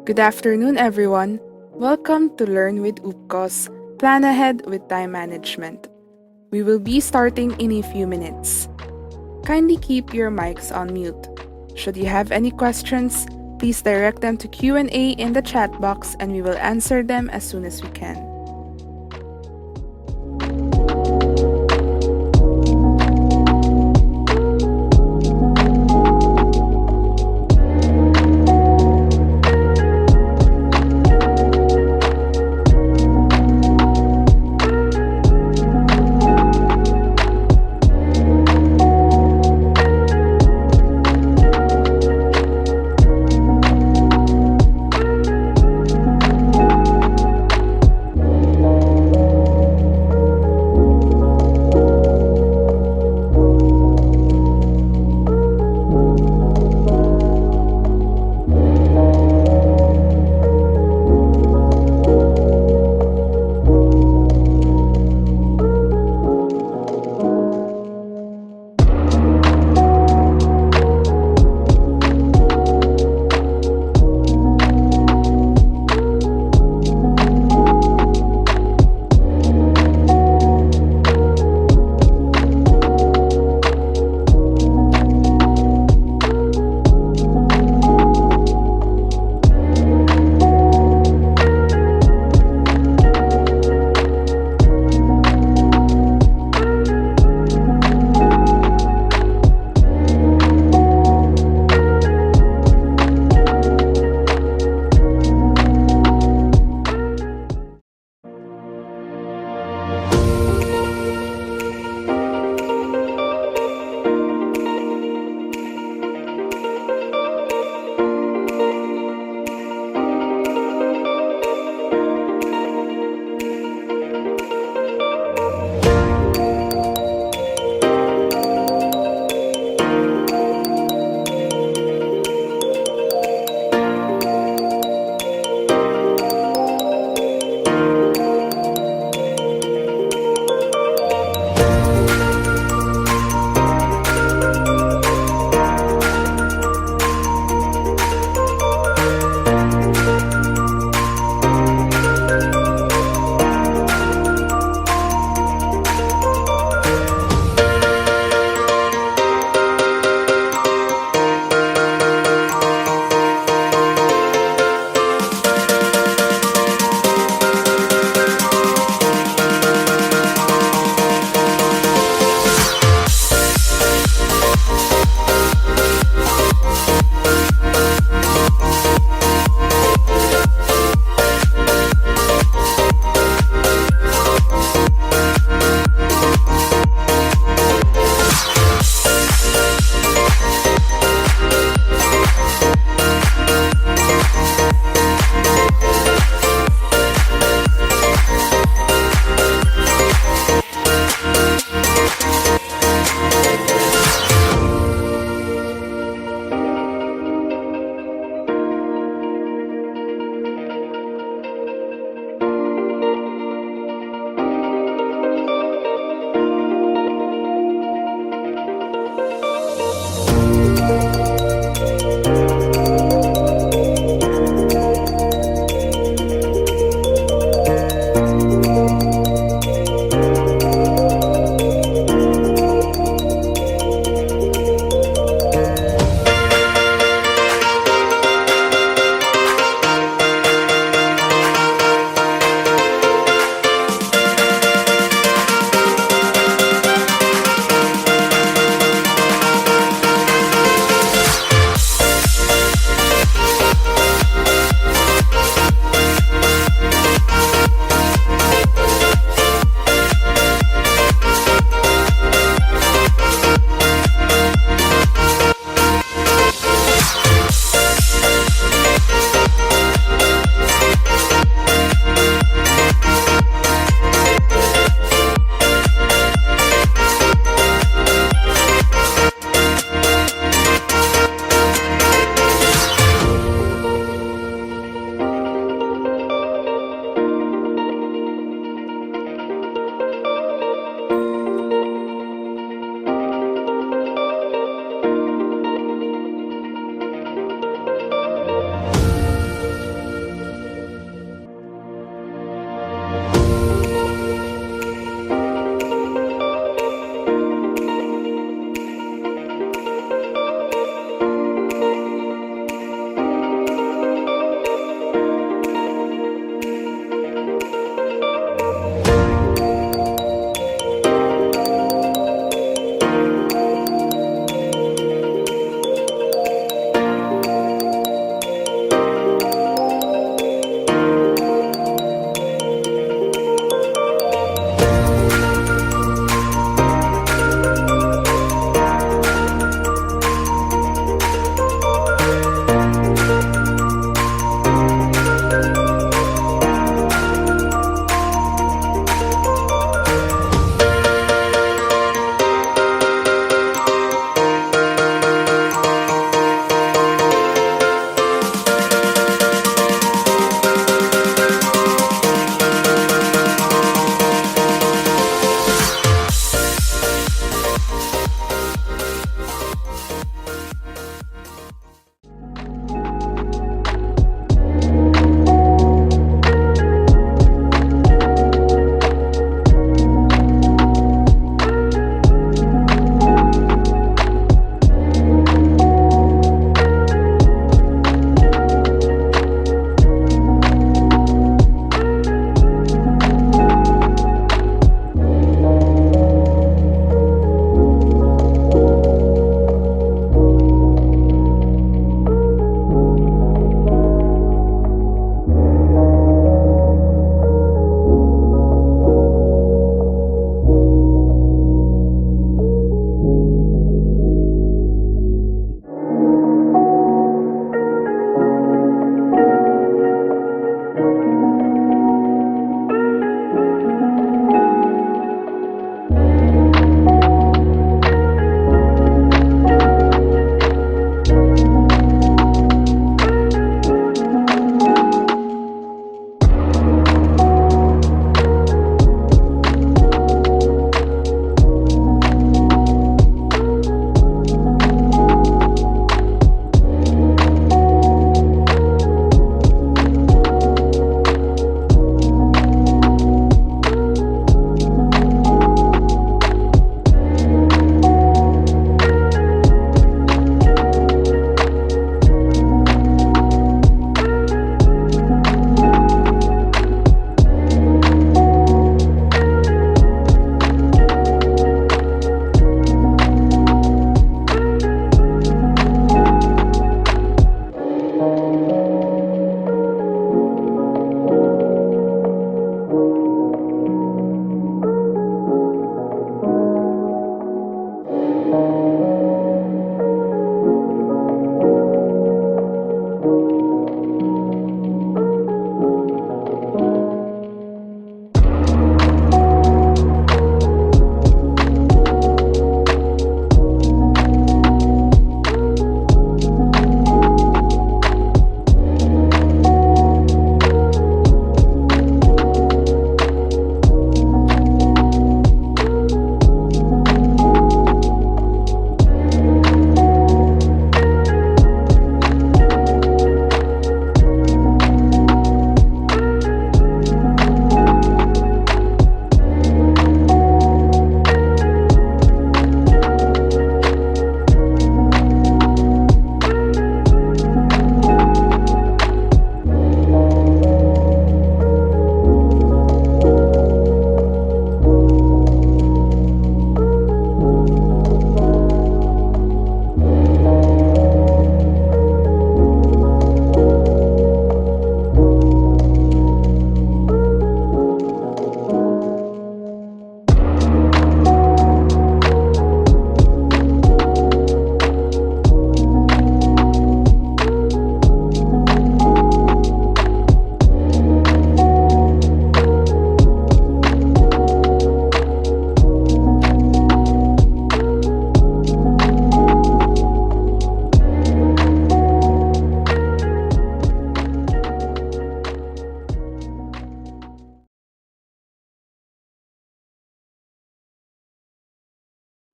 Good afternoon, everyone. Welcome to Learn with UP CoS, Plan Ahead with Time Management. We will be starting in a few minutes. Kindly keep your mics on mute. Should you have any questions, please direct them to Q&A in the chat box and we will answer them as soon as we can.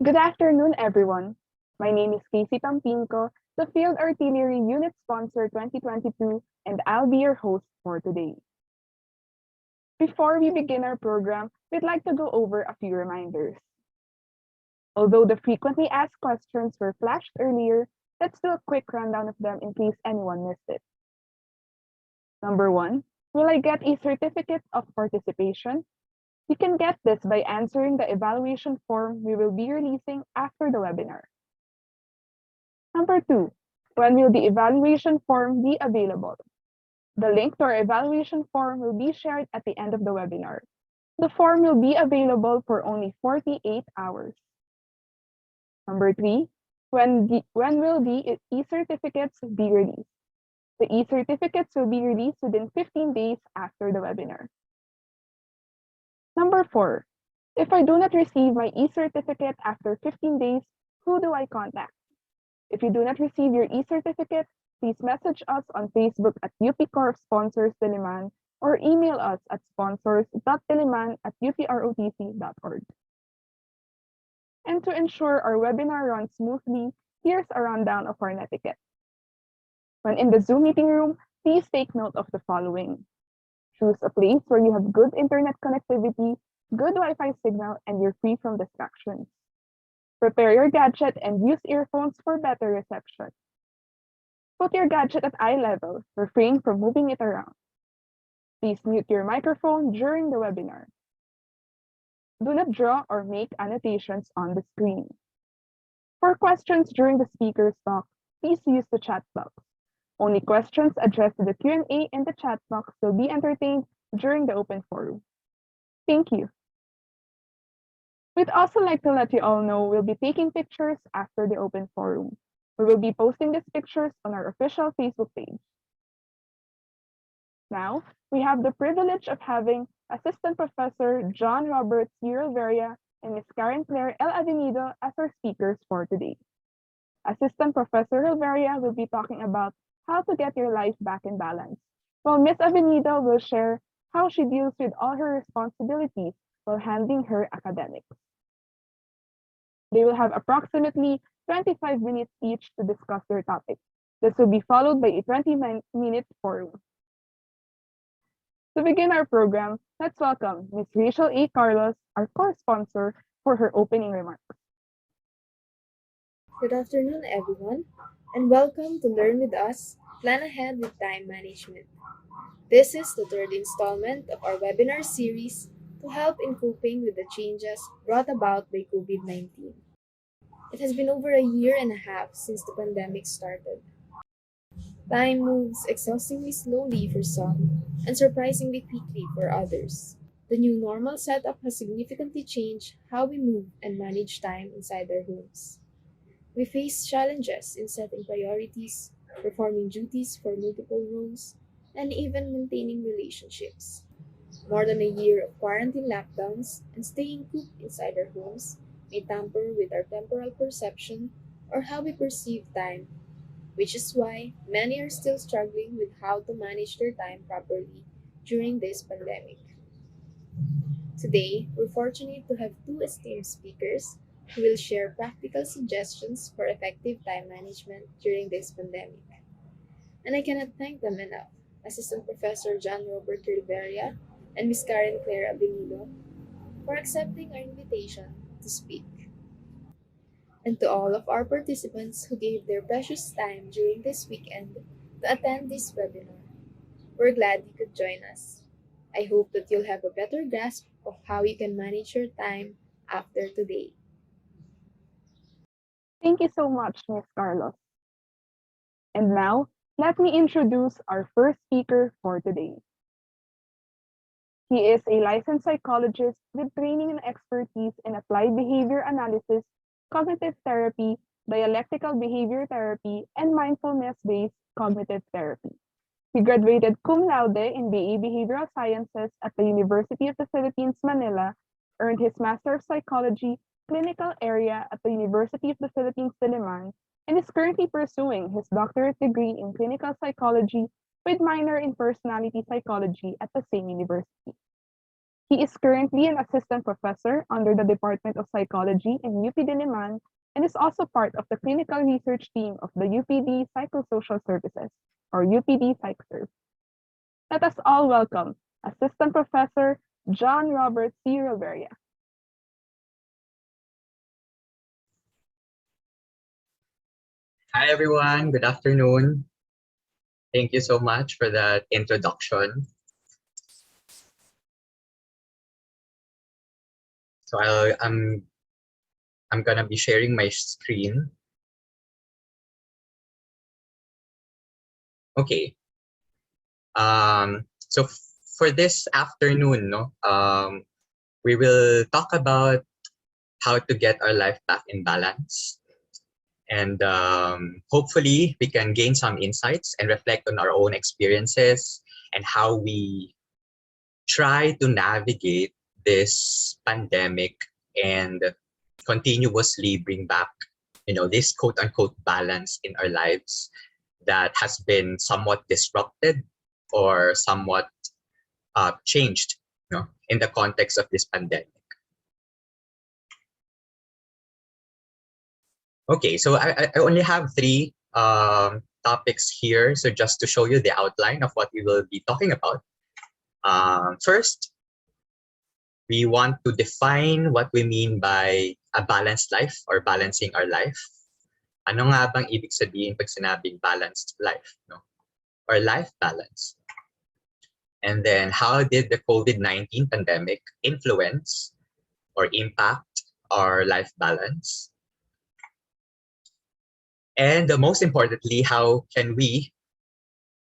Good afternoon, everyone. My name is Casey Tampinco, the Field Artillery Unit Sponsor 2022, and I'll be your host for today. Before we begin our program, we'd like to go over a few reminders. Although the frequently asked questions were flashed earlier, let's do a quick rundown of them in case anyone missed it. Number one, will I get a certificate of participation? You can get this by answering the evaluation form we will be releasing after the webinar. Number two, when will the evaluation form be available? The link to our evaluation form will be shared at the end of the webinar. The form will be available for only 48 hours. Number three, when will the e-certificates be released? The e-certificates will be released within 15 days after the webinar. Number four, if I do not receive my e-certificate after 15 days, who do I contact? If you do not receive your e-certificate, please message us on Facebook at UP Corp Sponsors Diliman or email us at sponsors.diliman@uprotc.org. And to ensure our webinar runs smoothly, here's a rundown of our etiquette. When in the Zoom meeting room, please take note of the following. Choose a place where you have good internet connectivity, good Wi-Fi signal, and you're free from distractions. Prepare your gadget and use earphones for better reception. Put your gadget at eye level, refrain from moving it around. Please mute your microphone during the webinar. Do not draw or make annotations on the screen. For questions during the speaker's talk, please use the chat box. Only questions addressed to the Q&A in the chat box will be entertained during the open forum. Thank you. We'd also like to let you all know we'll be taking pictures after the open forum. We will be posting these pictures on our official Facebook page. Now, we have the privilege of having Assistant Professor John Robert Veria and Ms. Karen Claire L. Avenido as our speakers for today. Assistant Professor Veria will be talking about how to get your life back in balance, while Ms. Avenido will share how she deals with all her responsibilities while handling her academics. They will have approximately 25 minutes each to discuss their topic. This will be followed by a 20-minute forum. To begin our program, let's welcome Ms. Rachel A. Carlos, our core sponsor, for her opening remarks. Good afternoon, everyone, and welcome to Learn With Us, Plan Ahead with Time Management. This is the third installment of our webinar series to help in coping with the changes brought about by COVID-19. It has been over a year and a half since the pandemic started. Time moves exhaustingly slowly for some and surprisingly quickly for others. The new normal setup has significantly changed how we move and manage time inside our homes. We face challenges in setting priorities, performing duties for multiple roles, and even maintaining relationships. More than a year of quarantine lockdowns and staying cooped inside our homes may tamper with our temporal perception or how we perceive time, which is why many are still struggling with how to manage their time properly during this pandemic. Today, we're fortunate to have two esteemed speakers who will share practical suggestions for effective time management during this pandemic. And I cannot thank them enough. Assistant Professor John Robert Rivera and Ms. Karen Claire Abenido for accepting our invitation to speak. And to all of our participants who gave their precious time during this weekend to attend this webinar. We're glad you could join us. I hope that you'll have a better grasp of how you can manage your time after today. Thank you so much, Ms. Carlos. And now, let me introduce our first speaker for today. He is a licensed psychologist with training and expertise in applied behavior analysis, cognitive therapy, dialectical behavior therapy, and mindfulness-based cognitive therapy. He graduated cum laude in BA Behavioral Sciences at the University of the Philippines, Manila, earned his Master of Psychology, Clinical Area at the University of the Philippines, Diliman, and is currently pursuing his doctorate degree in clinical psychology with minor in personality psychology at the same university. He is currently an assistant professor under the Department of Psychology in UP Diliman and is also part of the clinical research team of the UPD Psychosocial Services, or UPD PsychServe. Let us all welcome Assistant Professor John Robert C. Rivera. Hi everyone, good afternoon. Thank you so much for that introduction. So I'm gonna be sharing my screen. Okay. So for this afternoon, we will talk about how to get our life back in balance. And hopefully we can gain some insights and reflect on our own experiences and how we try to navigate this pandemic and continuously bring back, this quote unquote balance in our lives that has been somewhat disrupted or somewhat changed, in the context of this pandemic. Okay, so I only have three topics here. So just to show you the outline of what we will be talking about. First, we want to define what we mean by a balanced life or balancing our life. Ano nga bang ibig sabihin pag sinabing balanced life, or life balance? And then how did the COVID-19 pandemic influence or impact our life balance? And most importantly, how can we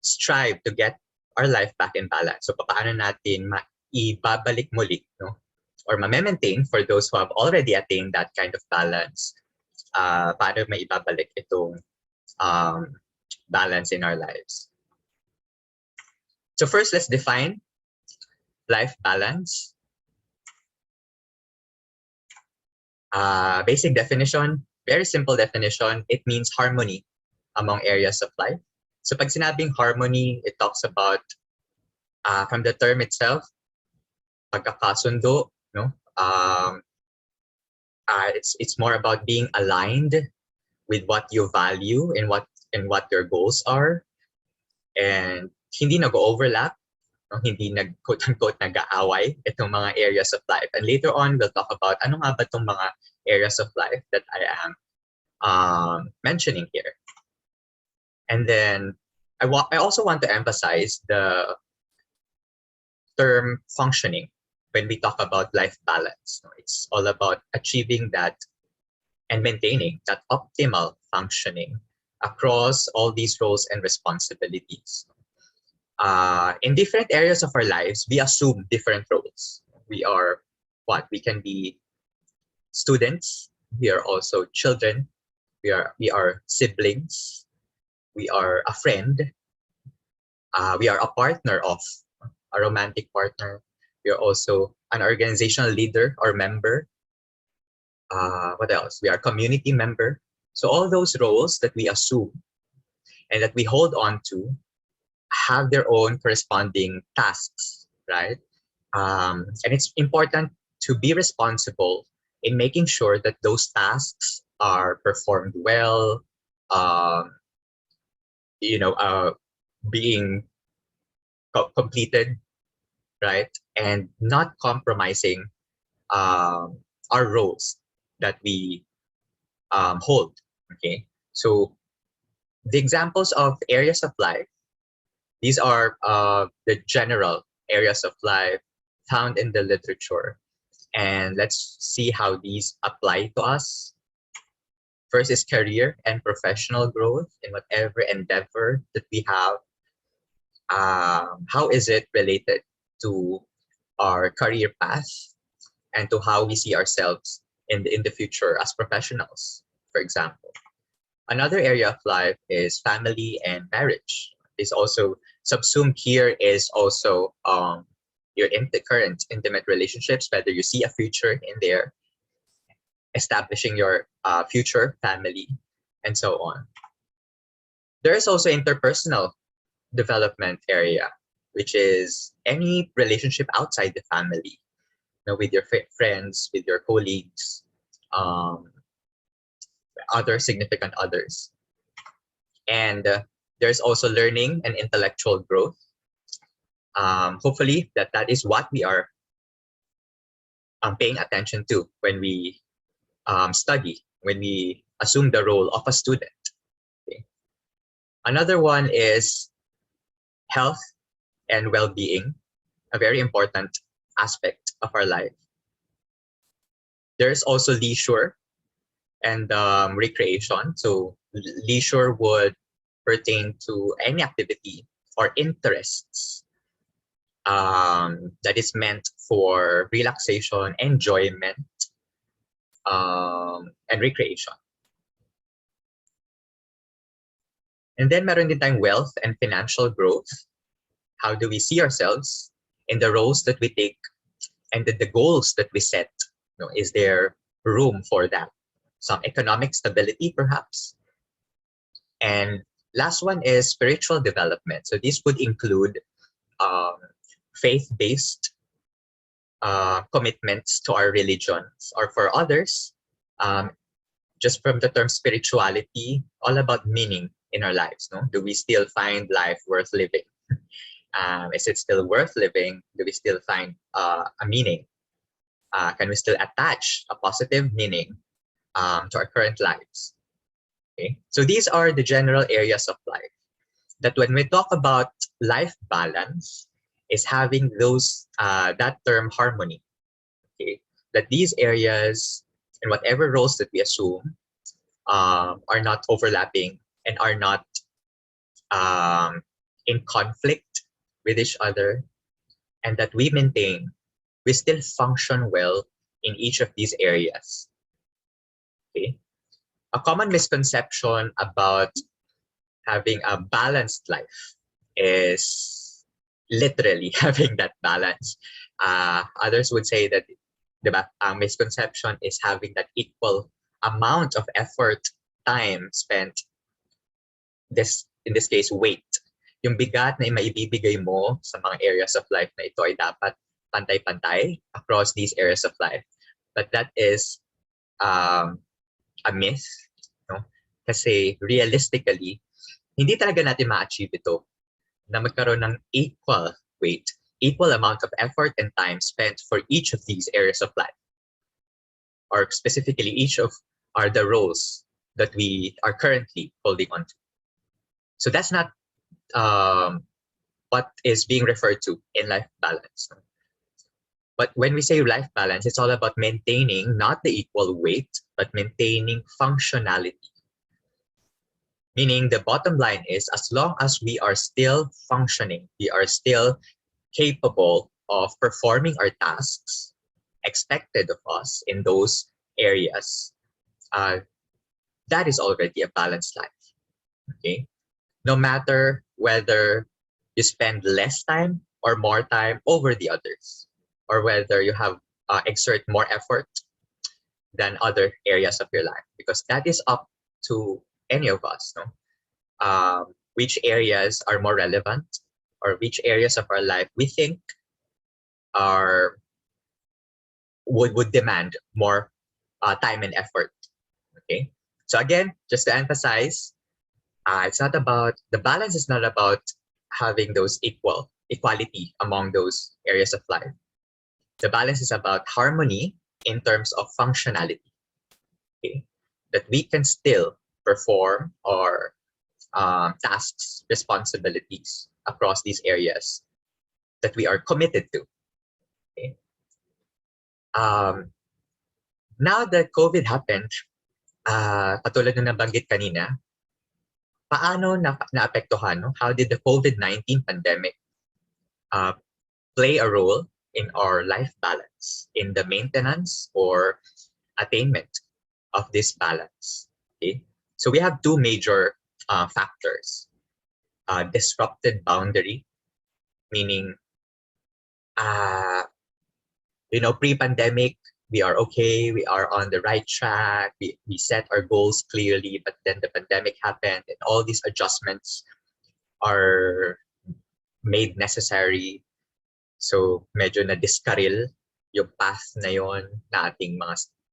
strive to get our life back in balance? So paano natin ibabalik muli, or ma-maintain for those who have already attained that kind of balance, paano maibabalik itong balance in our lives. So first, let's define life balance. Basic definition, very simple definition, it means harmony among areas of life. So pag sinabing harmony, it talks about, from the term itself, pagkakasundo, it's more about being aligned with what you value and what your goals are, and hindi nag-overlap, hindi quote-unquote nag-aaway itong mga areas of life. And later on, we'll talk about ano nga ba itong mga areas of life that I am mentioning here. And then I also want to emphasize the term functioning when we talk about life balance. It's all about achieving that and maintaining that optimal functioning across all these roles and responsibilities. In different areas of our lives, we assume different roles. We are what? We can be students. We are also children. We are siblings. We are a friend. We are a partner of a romantic partner. We are also an organizational leader or member. What else? We are community member. So all those roles that we assume and that we hold on to have their own corresponding tasks, right? And it's important to be responsible in making sure that those tasks are performed well, being completed, right? And not compromising our roles that we hold, okay? So the examples of areas of life, these are the general areas of life found in the literature. And let's see how these apply to us. First is career and professional growth in whatever endeavor that we have. How is it related to our career path and to how we see ourselves in the future as professionals, for example? Another area of life is family and marriage. Is also subsumed here is also your current intimate relationships, whether you see a future in there, establishing your future family, and so on. There is also interpersonal development area, which is any relationship outside the family. with your friends, with your colleagues, um, other significant others. And there's also learning and intellectual growth. Hopefully that is what we are paying attention to when we study, when we assume the role of a student. Okay. Another one is health and well-being, a very important aspect of our life. There's also leisure and recreation. So leisure would pertain to any activity or interests that is meant for relaxation, enjoyment, and recreation. And then meron din tayong wealth and financial growth. How do we see ourselves in the roles that we take and the goals that we set? Is there room for that? Some economic stability, perhaps. And last one is spiritual development. So this would include faith-based commitments to our religions, or for others, just from the term spirituality, all about meaning in our lives. No? Do we still find life worth living? Is it still worth living? Do we still find a meaning? Can we still attach a positive meaning to our current lives? Okay, so these are the general areas of life that when we talk about life balance, is having those that term harmony. Okay, that these areas and whatever roles that we assume are not overlapping and are not in conflict with each other, and that we still function well in each of these areas. Okay, a common misconception about having a balanced life is literally having that balance. Others would say that the misconception is having that equal amount of effort, time spent, in this case, weight. Yung bigat na maibibigay mo sa mga areas of life na ito ay dapat pantay-pantay across these areas of life. But that is a myth. No? Kasi realistically, hindi talaga natin ma-achieve ito na magkaroon ng equal weight, equal amount of effort and time spent for each of these areas of life. Or specifically, each of are the roles that we are currently holding on to. So that's not what is being referred to in life balance. But when we say life balance, it's all about maintaining not the equal weight, but maintaining functionality. Meaning the bottom line is, as long as we are still functioning, we are still capable of performing our tasks expected of us in those areas, that is already a balanced life. Okay, no matter whether you spend less time or more time over the others, or whether you have exert more effort than other areas of your life, because that is up to any of us. No, which areas are more relevant, or which areas of our life we think would demand more time and effort. Okay, so again, just to emphasize, it's not about the balance. Is not about having those equality among those areas of life. The balance is about harmony in terms of functionality. Okay, that we can still perform our tasks, responsibilities across these areas that we are committed to. Okay. Now that COVID happened, katulad nung nabanggit kanina, paano naapektuhan? No? How did the COVID-19 pandemic play a role in our life balance, in the maintenance or attainment of this balance? Okay, so we have two major factors. Disrupted boundary, meaning pre-pandemic, we are okay, we are on the right track, we set our goals clearly, but then the pandemic happened and all these adjustments are made necessary. So medyo na diskaril yung path na yon na ating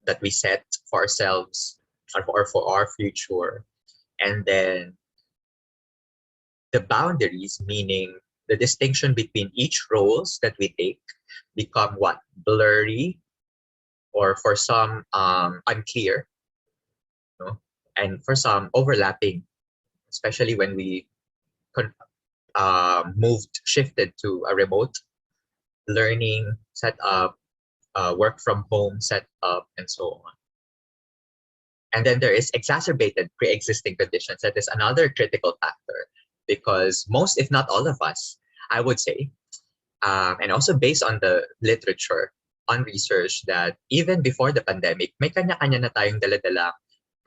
that we set for ourselves or for our future. And then the boundaries, meaning the distinction between each roles that we take, become what? Blurry, or for some unclear, no? And for some overlapping, especially when we shifted to a remote learning setup, work from home setup, and so on. And then there is exacerbated pre-existing conditions. That is another critical factor, because most, if not all of us, I would say, and also based on the literature, on research, that even before the pandemic, may kanya-kanya na tayong dala-dala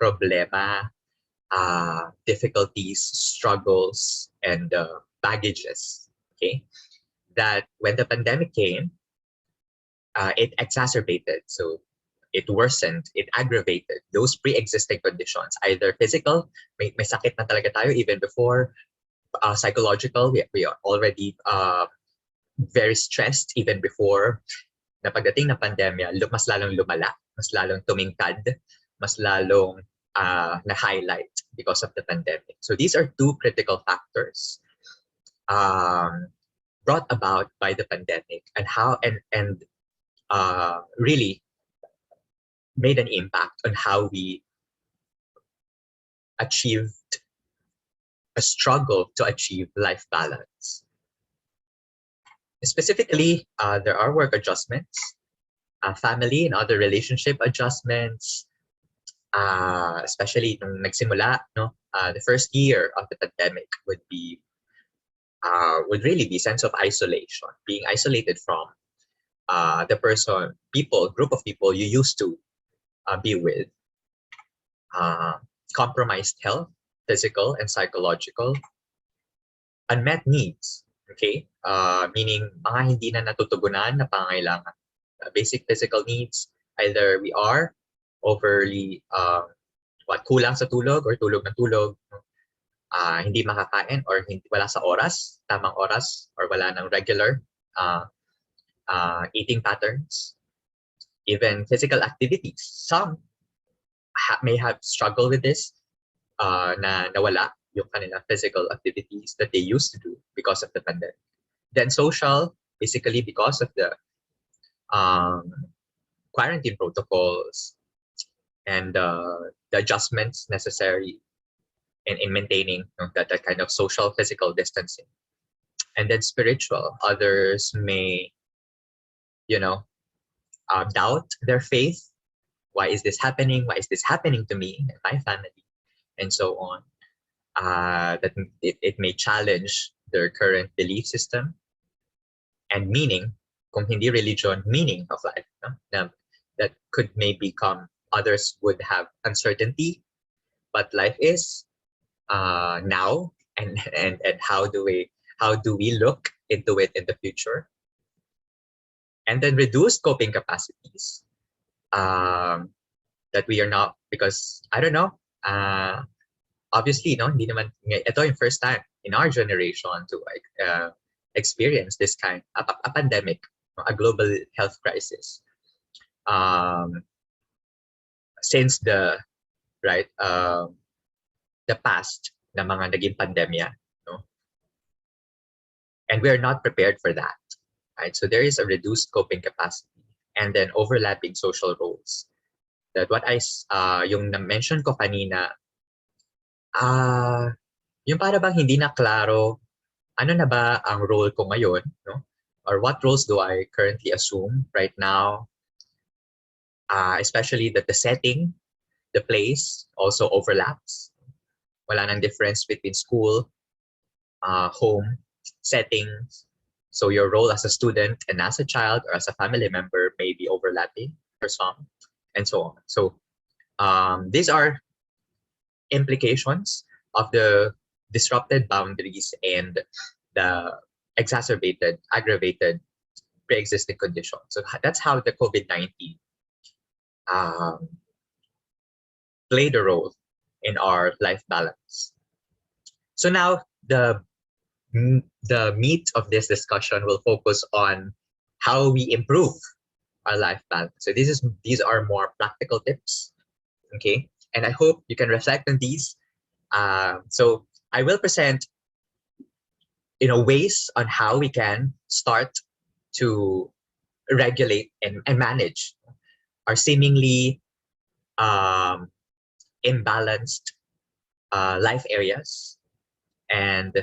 problema, difficulties, struggles, and baggages. Okay, that when the pandemic came, it exacerbated. So it worsened, it aggravated those pre-existing conditions, either physical, may sakit na talaga tayo even before, psychological, we are already very stressed even before. Na pagdating ng pandemya, mas lalong lumala, mas lalong tumingkad, mas lalong na-highlight because of the pandemic. So these are two critical factors brought about by the pandemic, and how and really made an impact on how we achieved a struggle to achieve life balance. Specifically, there are work adjustments, family and other relationship adjustments, especially nung nagsimula, no? The first year of the pandemic would really be sense of isolation, being isolated from the group of people you used to be with, compromised health, physical and psychological, unmet needs, okay? Meaning mga hindi na natutugunan na pangangailangan. Basic physical needs, either we are overly kulang sa tulog or tulog ng tulog, hindi makakain or wala sa oras, tamang oras, or wala ng regular eating patterns, even physical activities. Some may have struggled with this, na nawala yung kanilang physical activities that they used to do because of the pandemic. Then social, basically because of the quarantine protocols and the adjustments necessary in maintaining that kind of social physical distancing. And then spiritual, others may doubt their faith. Why is this happening? Why is this happening to me and my family? And so on. That it may challenge their current belief system and meaning, kung hindi religion, meaning of life. No? That could maybe come, others would have uncertainty, but life is now, and how do we look into it in the future? And then reduced coping capacities, that we are not, because I don't know, obviously, no, hindi naman, ito yung first time in our generation to experience this kind of a pandemic, a global health crisis. Since the past na mga naging pandemya, no? And we are not prepared for that, right? So there is a reduced coping capacity, and then overlapping social roles. That what yung na-mention ko kanina, yung para bang hindi na klaro, ano na ba ang role ko ngayon, no? Or what roles do I currently assume right now? Especially that the setting, the place also overlaps. Wala nang difference between school, home, settings. So your role as a student and as a child or as a family member may be overlapping for some, and so on. So these are implications of the disrupted boundaries and the aggravated pre-existing conditions. So that's how the COVID-19 played a role in our life balance. So now the meat of this discussion will focus on how we improve our life balance. So these are more practical tips, okay? And I hope you can reflect on these. So I will present, ways on how we can start to regulate and manage our seemingly um, imbalanced life areas. And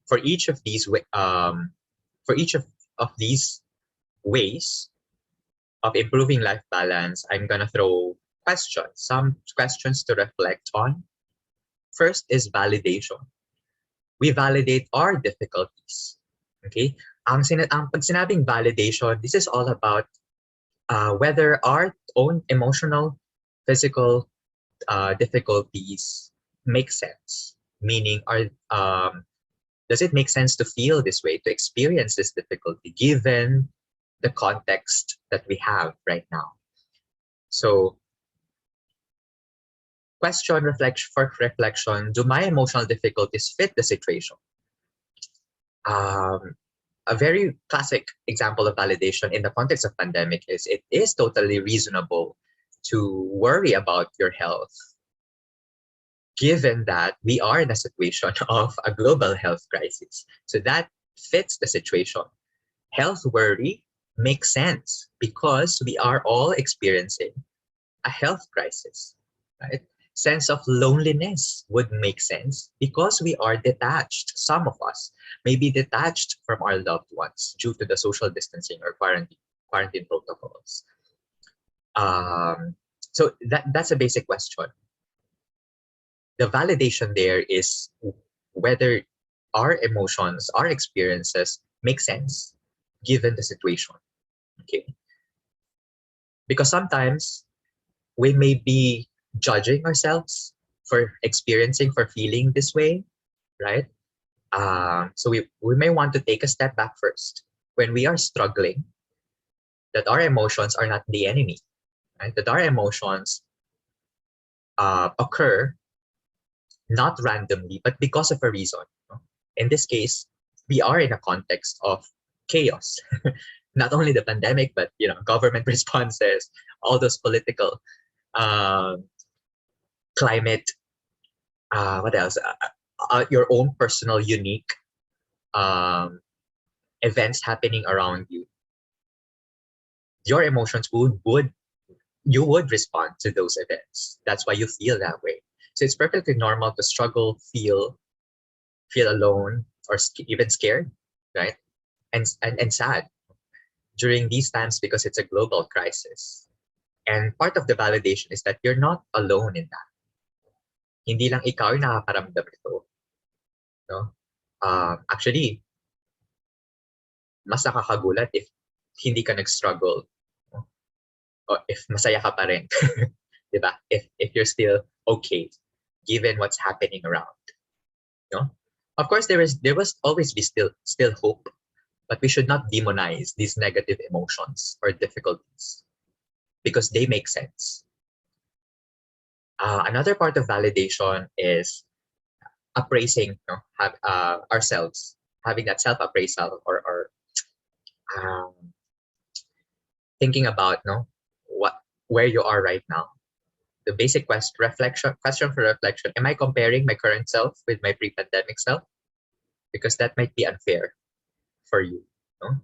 for each of these for each of these ways of improving life balance, I'm gonna throw some questions to reflect on. First is validation. We validate our difficulties. Okay? Pag sinabing validation, this is all about whether our own emotional, physical difficulties make sense. Meaning, does it make sense to feel this way, to experience this difficulty, given the context that we have right now? So, reflection, do my emotional difficulties fit the situation? A very classic example of validation in the context of pandemic is it is totally reasonable to worry about your health, given that we are in a situation of a global health crisis. So that fits the situation. Health worry makes sense because we are all experiencing a health crisis, right? Sense of loneliness would make sense because we are detached. Some of us may be detached from our loved ones due to the social distancing or quarantine protocols. So that's a basic question. The validation there is whether our emotions, our experiences make sense given the situation. Okay. Because sometimes we may be judging ourselves for experiencing, for feeling this way, right? So we may want to take a step back first. When we are struggling, that our emotions are not the enemy, right? That our emotions occur not randomly, but because of a reason. In this case, we are in a context of chaos. Not only the pandemic, but government responses, all those political, climate, what else? Your own personal, unique events happening around you. Your emotions you would respond to those events. That's why you feel that way. So it's perfectly normal to struggle, feel alone, or even scared, right? And sad during these times because it's a global crisis. And part of the validation is that you're not alone in that. Hindi lang ikaw yung nakakaramdam nito. No? Actually, mas nakakagulat if hindi ka nag-struggle. No? Or if masaya ka pa rin. Diba? If you're still okay, given what's happening around. No? Of course, there will always be still hope, but we should not demonize these negative emotions or difficulties because they make sense. Another part of validation is appraising ourselves, having that self-appraisal or um, thinking about where you are right now. The basic question for reflection: am I comparing my current self with my pre-pandemic self? Because that might be unfair for you. No?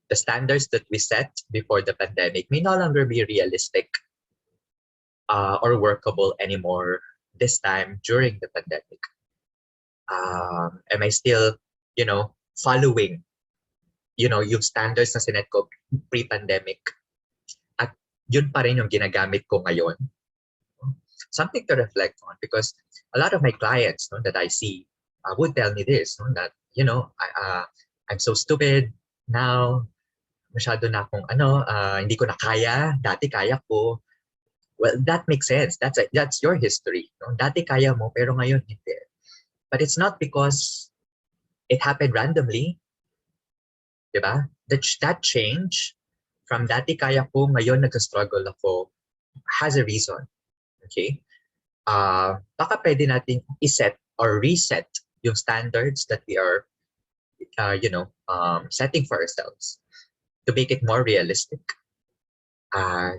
The standards that we set before the pandemic may no longer be realistic or workable anymore this time during the pandemic. Am I still, following, yung standards na sinet ko pre-pandemic at yun pa rin yung ginagamit ko ngayon? Something to reflect on because a lot of my clients that I see would tell me this, that, I'm so stupid now, masyado na akong hindi ko na kaya, dati kaya ko. Well, that makes sense. That's your history. No? Dati kaya mo, pero ngayon hindi. But it's not because it happened randomly. Diba? That change from dati kaya ko, ngayon nag-struggle ako, has a reason. Okay? Baka pwede natin iset or reset yung standards that we are, setting for ourselves to make it more realistic.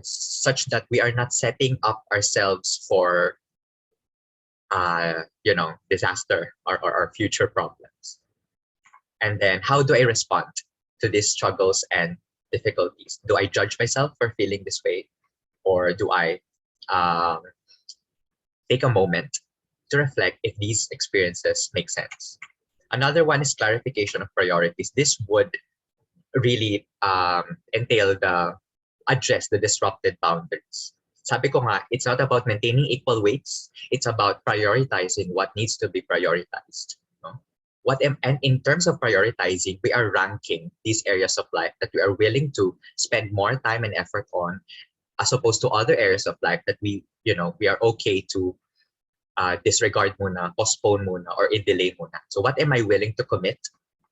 such that we are not setting up ourselves for disaster or future problems. And then how do I respond to these struggles and difficulties? Do I judge myself for feeling this way? Or do I um, take a moment to reflect if these experiences make sense? Another one is clarification of priorities. This would really entail the address the disrupted boundaries. Sabi ko nga, it's not about maintaining equal weights. It's about prioritizing what needs to be prioritized. No? And in terms of prioritizing, we are ranking these areas of life that we are willing to spend more time and effort on, as opposed to other areas of life that we are okay to disregard muna, postpone muna, or delay muna. So what am I willing to commit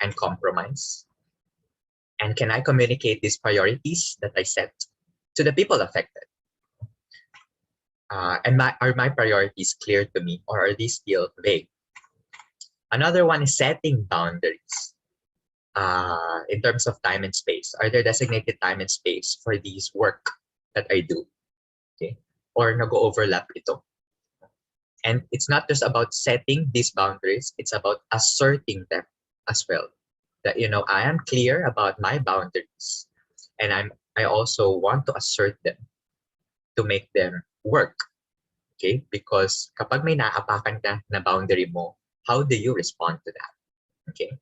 and compromise? And can I communicate these priorities that I set to the people affected? And are my priorities clear to me, or are these still vague? Another one is setting boundaries in terms of time and space. Are there designated time and space for these work that I do? Okay, or nag-overlap ito? And it's not just about setting these boundaries; it's about asserting them as well. That I am clear about my boundaries, and I also want to assert them to make them work. Okay? Because kapag may naapakan ka na boundary mo, how do you respond to that? Okay?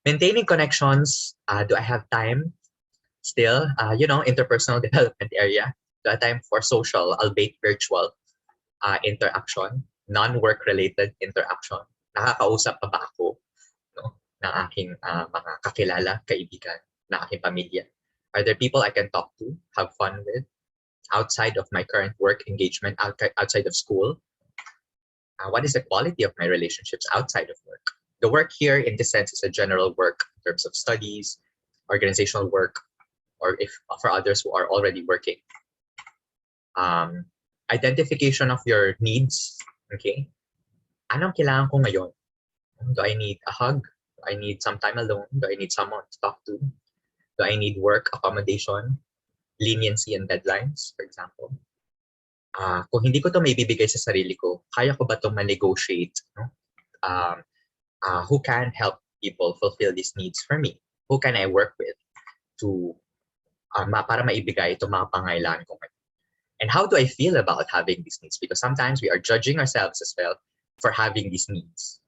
Maintaining connections, do I have time still? Interpersonal development area. Do I have time for social, albeit virtual, interaction, non-work related interaction? Nakakausap pa ba ako ng aking mga kakilala, kaibigan, ng aking pamilya? Are there people I can talk to, have fun with, outside of my current work engagement, outside of school? What is the quality of my relationships outside of work? The work here, in this sense, is a general work in terms of studies, organizational work, or if for others who are already working. Identification of your needs. Okay, anong kailangan ko ngayon? Do I need a hug? Do I need some time alone? Do I need someone to talk to? Do I need work accommodation, leniency and deadlines, for example? Kung hindi ko to may bibigay sa sarili ko, kaya ko ba to ma-negotiate? No? Who can help people fulfill these needs for me? Who can I work with to para maibigay itong mga pangailangan ko? And how do I feel about having these needs? Because sometimes we are judging ourselves as well for having these needs.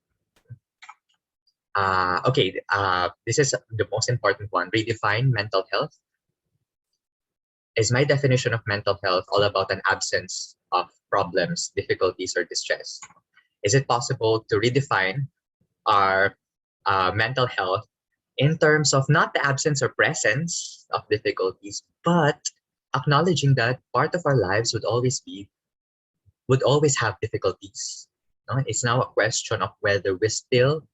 This is the most important one. Redefine mental health. Is my definition of mental health all about an absence of problems, difficulties, or distress? Is it possible to redefine our mental health in terms of not the absence or presence of difficulties, but acknowledging that part of our lives would always have difficulties? No? It's now a question of whether we still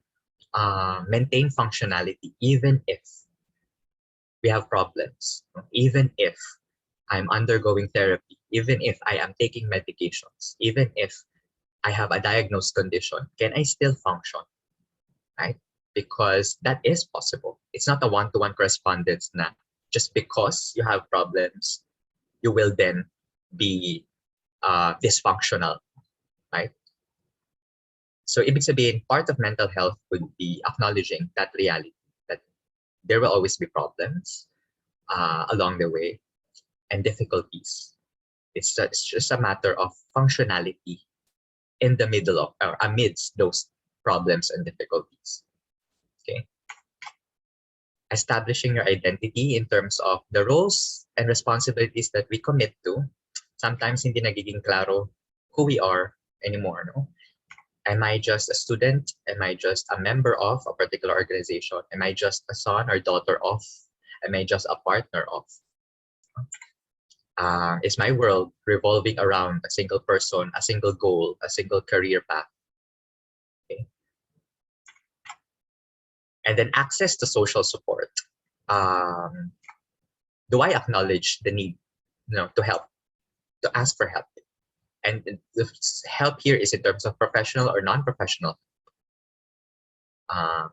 maintain functionality even if we have problems, even if I'm undergoing therapy, even if I am taking medications, even if I have a diagnosed condition, can I still function? Right? Because that is possible. It's not a one-to-one correspondence na just because you have problems, you will then be dysfunctional, right? So ibig sabihin, part of mental health would be acknowledging that reality, that there will always be problems along the way and difficulties. It's just a matter of functionality in the middle of or amidst those problems and difficulties. Okay. Establishing your identity in terms of the roles and responsibilities that we commit to. Sometimes hindi nagiging klaro who we are anymore. No? Am I just a student? Am I just a member of a particular organization? Am I just a son or daughter of? Am I just a partner of? Is my world revolving around a single person, a single goal, a single career path? Okay. And then access to social support. Do I acknowledge the need, to help, to ask for help? And the help here is in terms of professional or non-professional. And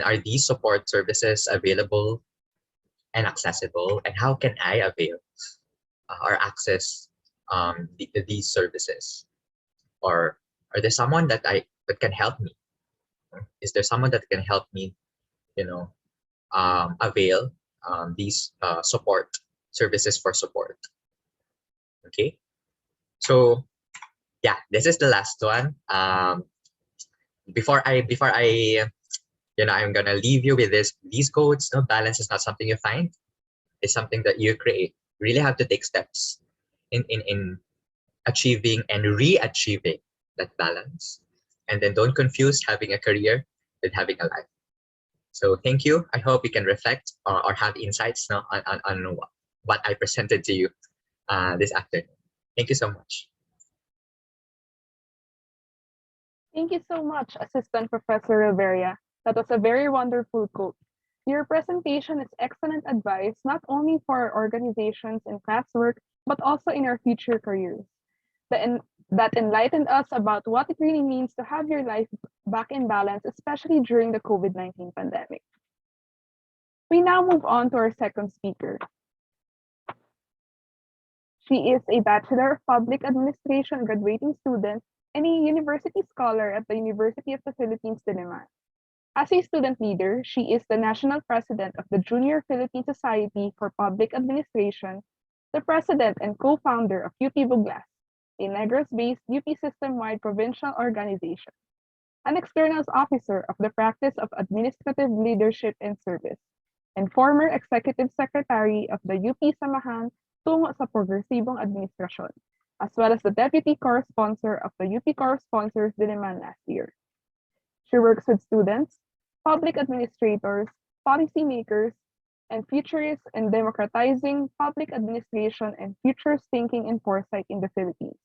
are these support services available and accessible, and how can I avail or access these services? Or are there someone that can help me? Is there someone that can help me, you know, avail these support services for support? Okay, so yeah, this is the last one. Before I I'm gonna leave you with these quotes. No, balance is not something you find; it's something that you create. You really have to take steps in achieving and re-achieving that balance. And then don't confuse having a career with having a life. So thank you. I hope you can reflect or have insights on what I presented to you this afternoon. Thank you so much. Thank you so much, Assistant Professor Riveria. That was a very wonderful quote. Your presentation is excellent advice not only for our organizations and classwork, but also in our future careers. That enlightened us about what it really means to have your life back in balance, especially during the COVID-19 pandemic. We now move on to our second speaker. She is a Bachelor of Public Administration graduating student and a university scholar at the University of the Philippines, Diliman. As a student leader, she is the national president of the Junior Philippine Society for Public Administration, the president and co-founder of UP Buglas, a Negros-based UP system-wide provincial organization, an externals officer of the practice of administrative leadership and service, and former executive secretary of the UP Samahan tungo sa progresibong administrasyon, as well as the deputy co-sponsor of the UP co-sponsors Diliman last year. She works with students, public administrators, policymakers, and futurists in democratizing public administration and futures thinking and foresight in the Philippines,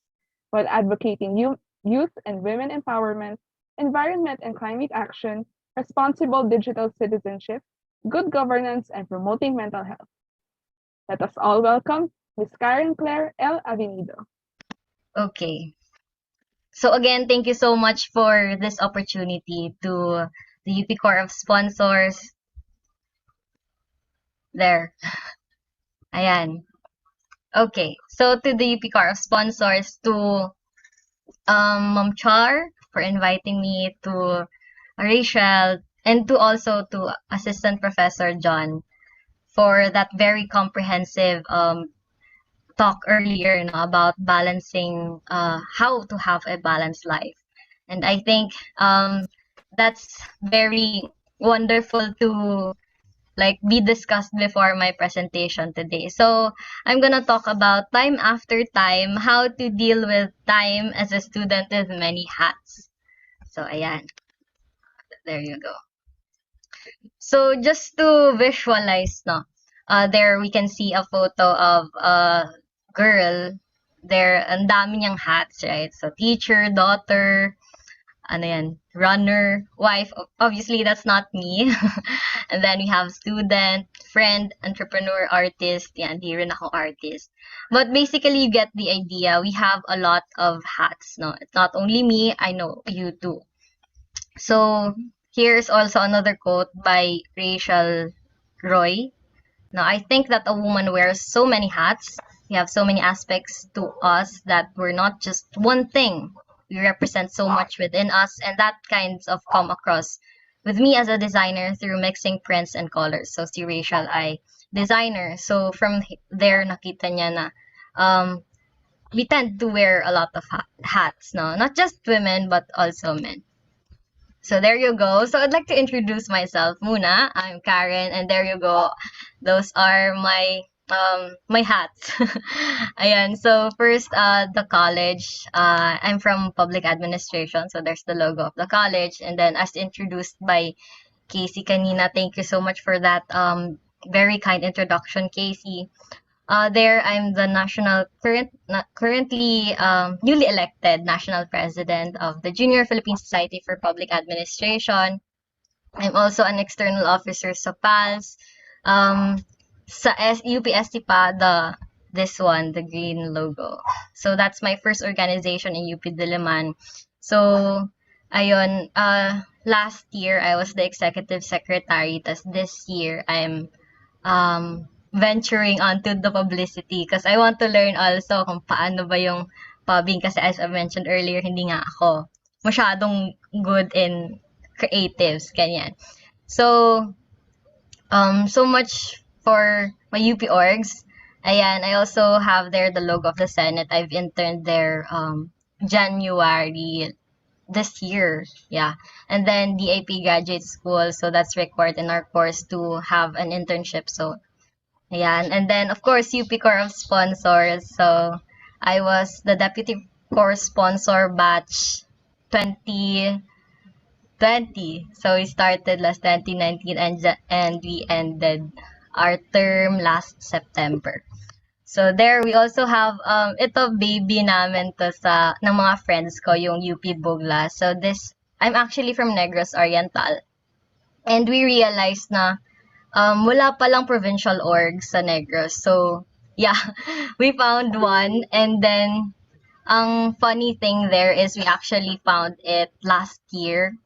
while advocating youth and women empowerment, environment and climate action, responsible digital citizenship, good governance, and promoting mental health. Let us all welcome Ms. Karen Claire L. Avenido. Okay. So again, thank you so much for this opportunity to the UP Corps of Sponsors. There. Ayan. Okay. So to the UP Corps of Sponsors, to Ma'am Char for inviting me, to Rachel, and to also to Assistant Professor John for that very comprehensive talk earlier about balancing how to have a balanced life. And I think that's very wonderful to be discussed before my presentation today. So I'm gonna talk about time after time, how to deal with time as a student with many hats. So ayan, there you go. So just to visualize, there we can see a photo of a girl. There, ang dami niyang hats, right? So teacher, daughter, ano yan, runner, wife. Obviously, that's not me. And then we have student, friend, entrepreneur, artist. Yan, di rin ako artist. But basically, you get the idea. We have a lot of hats, no? It's not only me, I know you too. So here's also another quote by Rachel Roy. Now, I think that a woman wears so many hats. We have so many aspects to us that we're not just one thing. We represent so much within us, and that kinds of come across with me as a designer through mixing prints and colors. So si Rachel ay designer. So from there, nakita niya na we tend to wear a lot of hats, no? Not just women, but also men. So there you go. So I'd like to introduce myself muna. I'm Karen, and there you go. Those are my hats. Ayan. So first, the college. I'm from public administration, so there's the logo of the college. And then as introduced by Casey kanina, thank you so much for that very kind introduction, Casey. There, I'm the currently newly elected national president of the Junior Philippine Society for Public Administration. I'm also an external officer sa PALS. Sa UPST pa, this one, the green logo. So that's my first organization in UP Diliman. So, ayun, last year I was the executive secretary. Tas this year I'm venturing onto the publicity because I want to learn also kung paano ba yung pubbing kasi as I mentioned earlier, hindi nga ako masyadong good in creatives, ganyan. So, so much for my UP orgs. Ayan, I also have there the logo of the Senate. I've interned there January this year. Yeah. And then DAP graduate school. So that's required in our course to have an internship. So, ayan. And then, of course, UP Corps of Sponsors. So, I was the deputy corps sponsor batch 2020. So we started last 2019 and we ended our term last September. So there we also have ito baby namin to sa ng mga friends ko yung UP Bugla. So this I'm actually from Negros Oriental. And we realized na wala palang provincial org sa Negros. So yeah, we found one and then ang funny thing there is we actually found it last year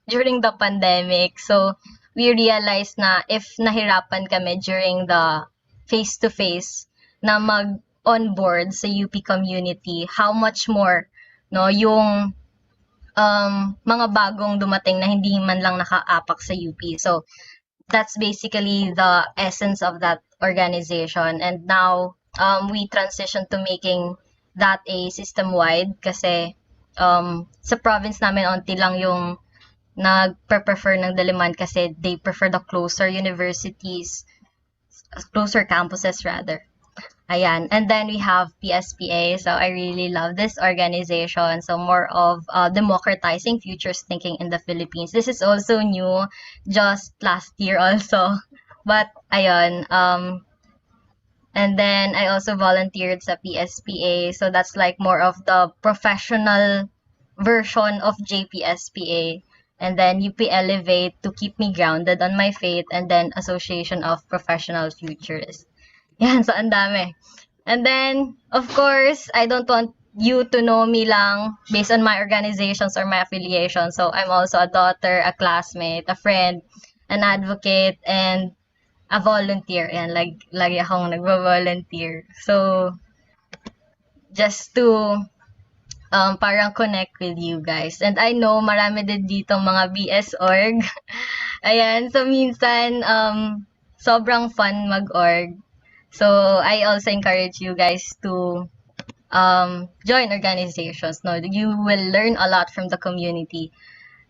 during the pandemic. So, we realized na if nahirapan kami during the face-to-face na mag-onboard sa UP community, how much more no yung mga bagong dumating na hindi man lang nakaapak sa UP. So, that's basically the essence of that organization. And now, we transition to making that a system-wide kasi sa province namin, onti lang yung nagpe-prefer ng Diliman kasi they prefer the closer universities, closer campuses rather. Ayan. And then we have PSPA. So I really love this organization. So more of democratizing futures thinking in the Philippines. This is also new just last year also. But ayun, and then I also volunteered sa PSPA. So that's like more of the professional version of JPSPA. And then UP Elevate to keep me grounded on my faith. And then Association of Professional Futurists. Yan, so ang dami. And then, of course, I don't want you to know me lang based on my organizations or my affiliations. So I'm also a daughter, a classmate, a friend, an advocate, and a volunteer. Yan, lagi akong nagvo-volunteer. So, just to parang connect with you guys. And I know marami din dito mga BS org. Ayan, so minsan sobrang fun mag-org. So I also encourage you guys to join organizations. No, you will learn a lot from the community.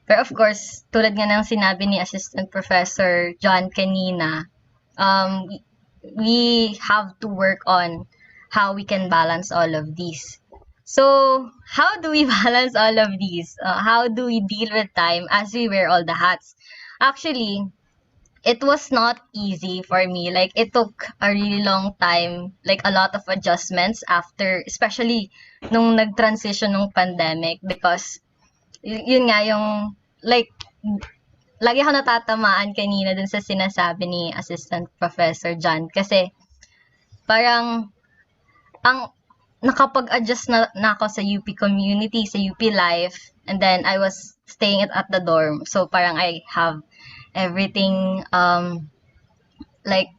Pero of course, tulad nga ng sinabi ni Assistant Professor John kanina, we have to work on how we can balance all of these. So, how do we balance all of these? How do we deal with time as we wear all the hats? Actually, it was not easy for me. Like, it took a really long time, like a lot of adjustments after, especially nung nag-transition nung pandemic because yun nga yung, like, lagi ako natatamaan kanina dun sa sinasabi ni Assistant Professor John kasi parang nakapag-adjust na ako sa UP community, sa UP life, and then I was staying at the dorm. So parang I have everything like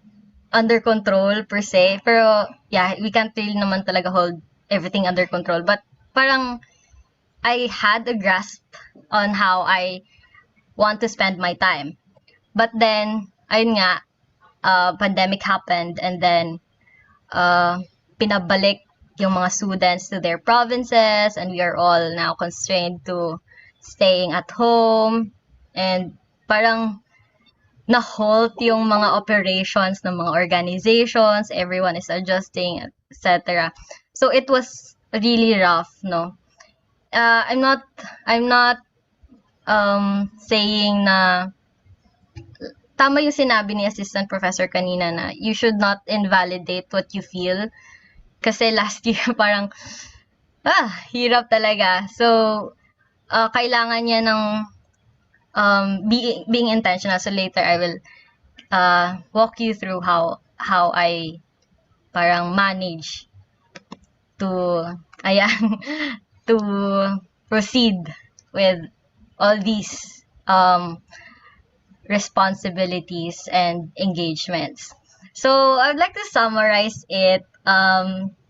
under control per se. Pero yeah, we can't really naman talaga hold everything under control. But parang I had a grasp on how I want to spend my time. But then, ayun nga, pandemic happened and then pinabalik yung mga students to their provinces and we are all now constrained to staying at home and parang na-halt yung mga operations ng mga organizations, everyone is adjusting, etc. So it was really rough, no? I'm not saying na tama yung sinabi ni Assistant Professor kanina na you should not invalidate what you feel. Kasi last year parang, hirap talaga. So, kailangan niya ng being intentional. So later I will walk you through how I parang manage to, to proceed with all these responsibilities and engagements. So I'd like to summarize it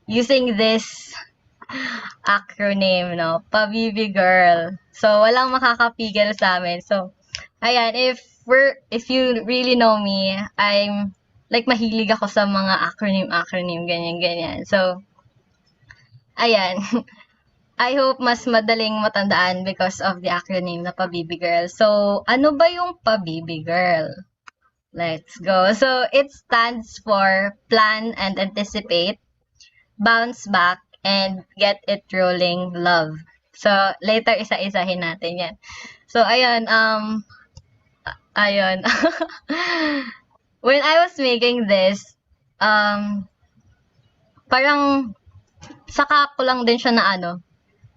using this acronym, no? Pabibi Girl. So walang makakapigil sa amin. So ayan, if you really know me, I'm like mahilig ako sa mga acronym, ganyan. So ayan. I hope mas madaling matandaan because of the acronym na Pabibi Girl. So, ano ba yung Pabibi Girl? Let's go. So, it stands for plan and anticipate, bounce back, and get it rolling love. So, later isa-isahin natin yan. So, ayun. When I was making this, parang saka ko lang din siya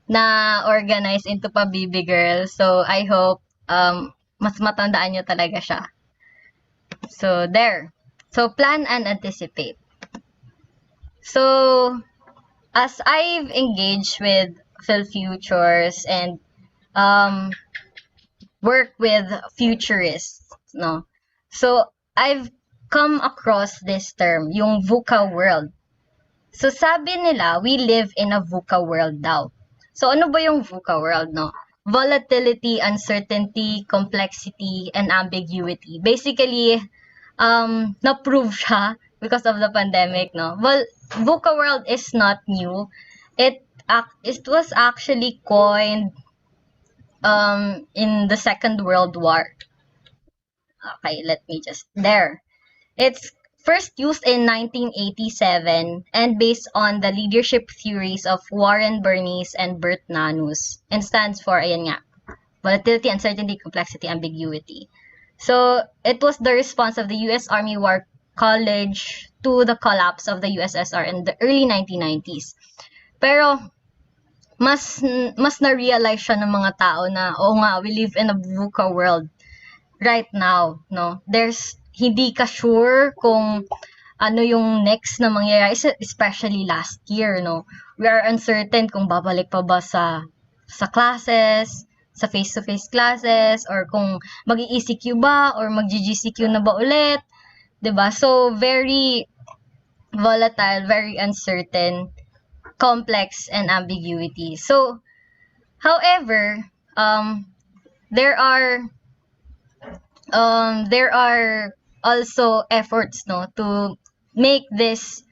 na organize into Pabibi Girl. So, I hope mas matandaan nyo talaga siya. So, there. So, plan and anticipate. So, as I've engaged with Philfutures and work with futurists, no? So, I've come across this term, yung VUCA world. So, sabi nila, we live in a VUCA world daw. So, ano ba yung VUCA world, no? Volatility, uncertainty, complexity, and ambiguity. Basically, na-prove siya because of the pandemic, no? Well, VUCA world is not new. It was actually coined in the Second World War. Okay, let me just, there. It's first used in 1987 and based on the leadership theories of Warren Bernays and Bert Nanus, and stands for, ayan nga, volatility, uncertainty, complexity, ambiguity. So, it was the response of the U.S. Army War College to the collapse of the USSR in the early 1990s. Pero, mas na-realize siya ng mga tao na, oo nga, we live in a VUCA world right now, no? Hindi ka sure kung ano yung next na mangyayari, especially last year, no? We are uncertain kung babalik pa ba sa classes, sa face-to-face classes, or kung mag-ECQ ba, or mag-GGCQ na ba ulit, 'di ba? So, very volatile, very uncertain, complex, and ambiguity. So, however, there are also efforts, no, to make this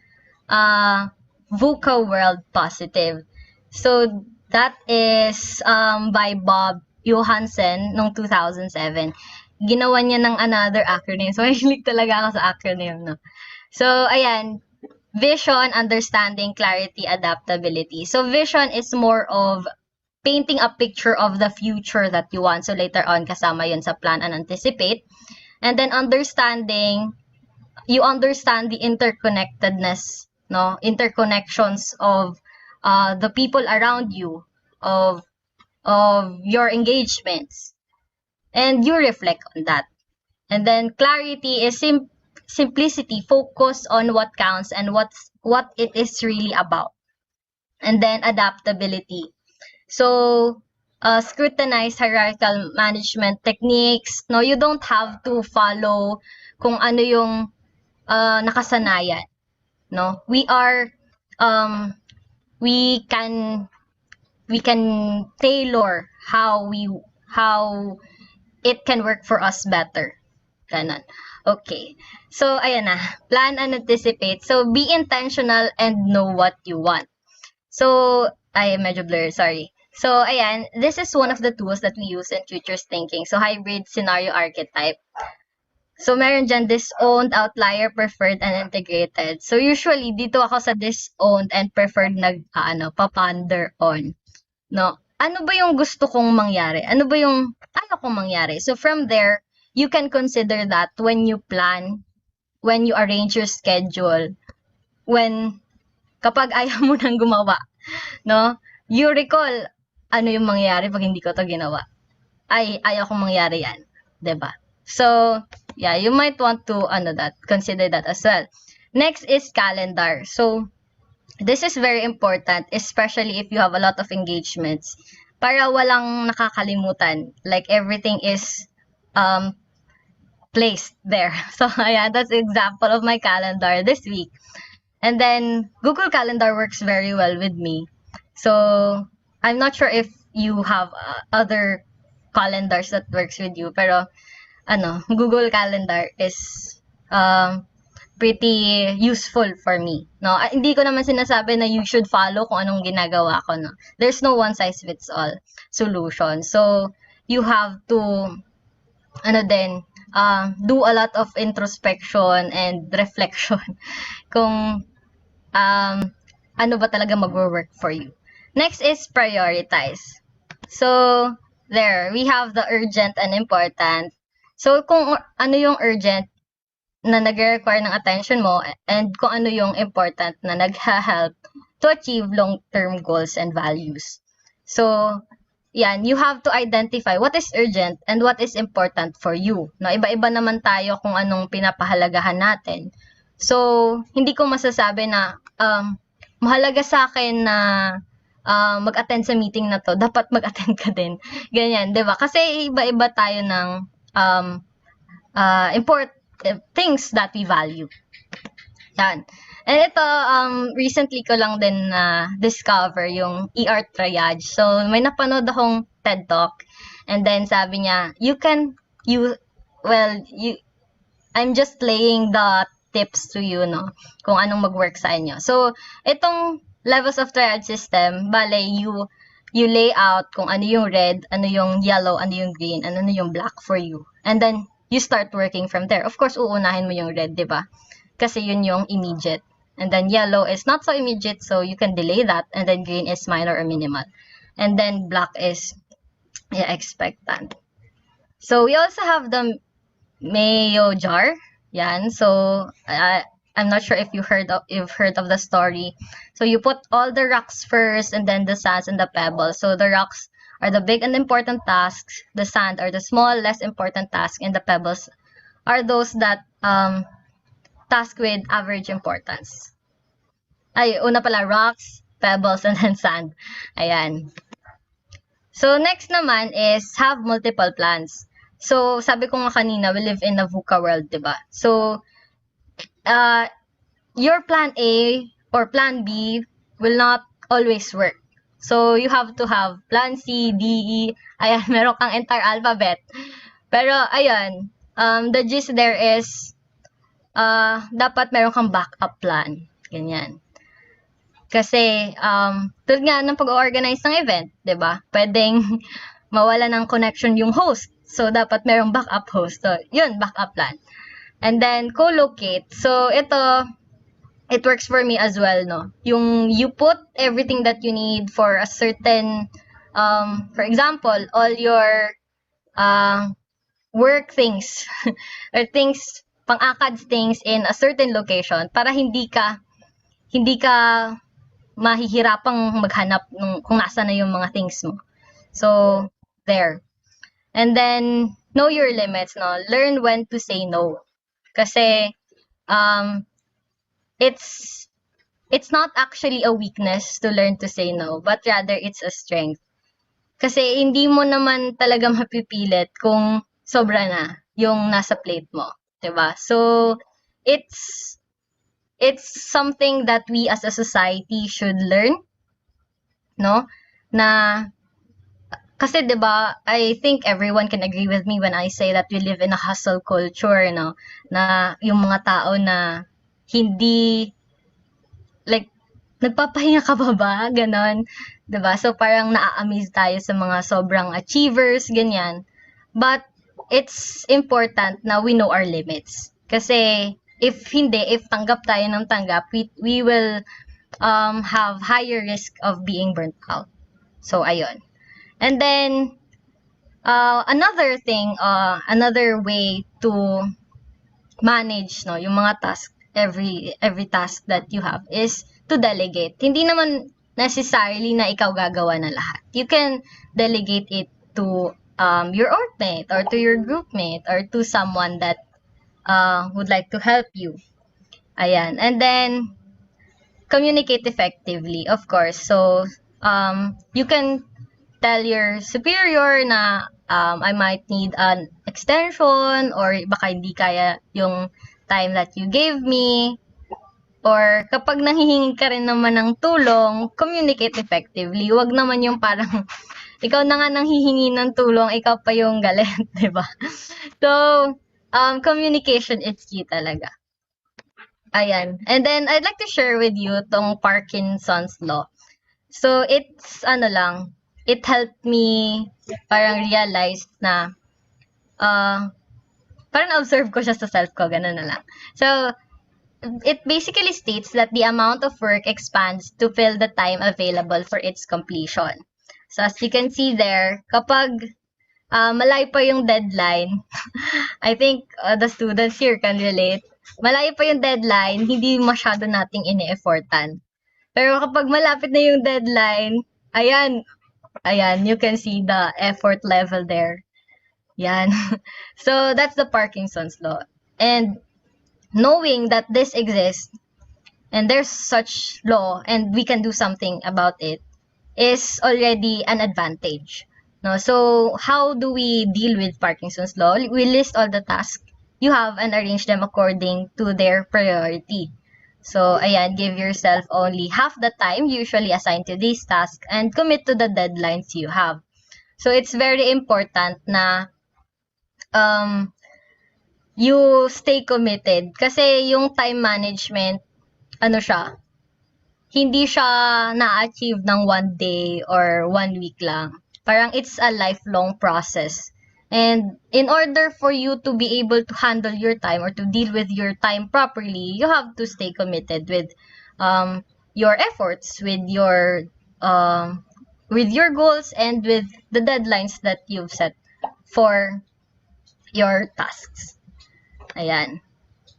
VUCA world positive. So that is by Bob Johansen noong 2007. Ginawa niya ng another acronym. So mahilig talaga ako sa acronym, no. So ayan, vision, understanding, clarity, adaptability. So vision is more of painting a picture of the future that you want. So later on, kasama yun sa plan and anticipate. And then understanding, you understand the interconnectedness, no? Interconnections of the people around you, of your engagements. And you reflect on that. And then clarity is simplicity, focus on what counts and what it is really about. And then adaptability. So, scrutinize hierarchical management techniques. No, you don't have to follow kung ano yung nakasanayan. No, we can tailor how it can work for us better. Ganon. Okay. So, ayan na. Plan and anticipate. So, be intentional and know what you want. So, medyo blur, sorry. So, ayan, this is one of the tools that we use in futures thinking. So, hybrid scenario archetype. So, meron dyan disowned, outlier, preferred, and integrated. So, usually, dito ako sa disowned and preferred paponder on. No? Ano ba yung gusto kong mangyari? Ano ba yung ayaw kong mangyari? So, from there, you can consider that when you plan, when you arrange your schedule, kapag ayaw mo nang gumawa, no? You recall, ano yung mangyayari pag hindi ko to ginawa? Ayaw kong mangyari yan. 'Di ba? So, yeah, you might want to, consider that as well. Next is calendar. So, this is very important, especially if you have a lot of engagements. Para walang nakakalimutan. Like, everything is placed there. So, ayan, that's an example of my calendar this week. And then, Google Calendar works very well with me. So, I'm not sure if you have other calendars that works with you, pero, Google Calendar is pretty useful for me. No, hindi ko naman sinasabi na you should follow kung anong ginagawa ko, no. There's no one size fits all solution. So, you have to do a lot of introspection and reflection kung ano ba talaga magwo-work for you. Next is prioritize. So, there, we have the urgent and important. So, kung ano yung urgent na nag-require ng attention mo and kung ano yung important na nag-help to achieve long-term goals and values. So, yan, you have to identify what is urgent and what is important for you. No, iba-iba naman tayo kung anong pinapahalagahan natin. So, hindi ko masasabi na mahalaga sa akin na mag-attend sa meeting na to, dapat mag-attend ka din. Ganyan, 'di ba? Kasi iba-iba tayo ng things that we value. Yan. And ito, recently ko lang din discover yung ER triage. So, may napanood akong TED Talk. And then, sabi niya, I'm just laying the tips to you, no? Kung anong mag-work sa inyo. So, itong levels of triage system, bale, you lay out kung ano yung red, ano yung yellow, ano yung green, ano yung black for you. And then, you start working from there. Of course, uunahin mo yung red, di ba? Kasi yun yung immediate. And then yellow is not so immediate, so you can delay that. And then green is minor or minimal. And then black is expectant. So we also have the mayo jar. Yan. So I'm not sure if you've heard of the story. So you put all the rocks first, and then the sands and the pebbles. So the rocks are the big and important tasks. The sand are the small, less important tasks, and the pebbles are those that task with average importance. Ay, una pala, rocks, pebbles, and then sand. Ayan. So, next naman is have multiple plans. So, sabi ko nga kanina, we live in a VUCA world, diba? So, your plan A or plan B will not always work. So, you have to have plan C, D, E. Ayan, meron kang entire alphabet. Pero, ayan, the gist there is, dapat meron kang backup plan. Ganyan. Kasi, tulad nga ng pag-organize ng event, di ba? Pwedeng mawala ng connection yung host. So, dapat merong backup host. So, yun, backup plan. And then, co-locate. So, it works for me as well, no? Yung you put everything that you need for a certain, for example, all your work things or things, pang-ACADS things in a certain location para hindi ka mahihirapang maghanap kung nasa na yung mga things mo. So, there. And then, know your limits, no? Learn when to say no. Kasi, it's not actually a weakness to learn to say no, but rather it's a strength. Kasi hindi mo naman talaga mapipilit kung sobra na yung nasa plate mo, 'di ba? So it's something that we as a society should learn, no? Na kasi 'di ba, I think everyone can agree with me when I say that we live in a hustle culture, no? Na yung mga tao na hindi like nagpapahinga ka ba? Ganon. 'Di ba? So parang naa-amaze tayo sa mga sobrang achievers, ganyan. But it's important na we know our limits. Kasi if tanggap tayo ng tanggap, we will have higher risk of being burnt out. So ayun. And then another thing, another way to manage, no, yung mga task, every task that you have is to delegate. Hindi naman necessarily na ikaw gagawa na lahat. You can delegate it to your orgmate or to your groupmate or to someone that would like to help you. Ayan. And then, communicate effectively, of course. So, you can tell your superior na I might need an extension or baka hindi kaya yung time that you gave me. Or kapag nanghihingi ka rin naman ng tulong, communicate effectively. Huwag naman yung parang ikaw na nga nanghihingi ng tulong, ikaw pa yung galit, 'di ba? So, communication is key talaga. Ayan. And then I'd like to share with you tong Parkinson's law. So, it's it helped me parang realize na parang na-observe ko siya sa self ko, ganun na lang. So, it basically states that the amount of work expands to fill the time available for its completion. So, as you can see there, kapag malayo pa yung deadline, I think the students here can relate. Malayo pa yung deadline, hindi masyado nating ini-effortan. Pero kapag malapit na yung deadline, ayan, you can see the effort level there. Yan. So, that's the Parkinson's law. And knowing that this exists, and there's such law, and we can do something about it, is already an advantage. No? So, how do we deal with Parkinson's law? We list all the tasks you have and arrange them according to their priority. So, ayan, give yourself only half the time usually assigned to these tasks and commit to the deadlines you have. So, it's very important na you stay committed. Kasi yung time management, hindi siya na-achieve ng 1 day or 1 week lang. Parang it's a lifelong process. And in order for you to be able to handle your time or to deal with your time properly, you have to stay committed with your efforts, with your goals, and with the deadlines that you've set for your tasks. Ayan.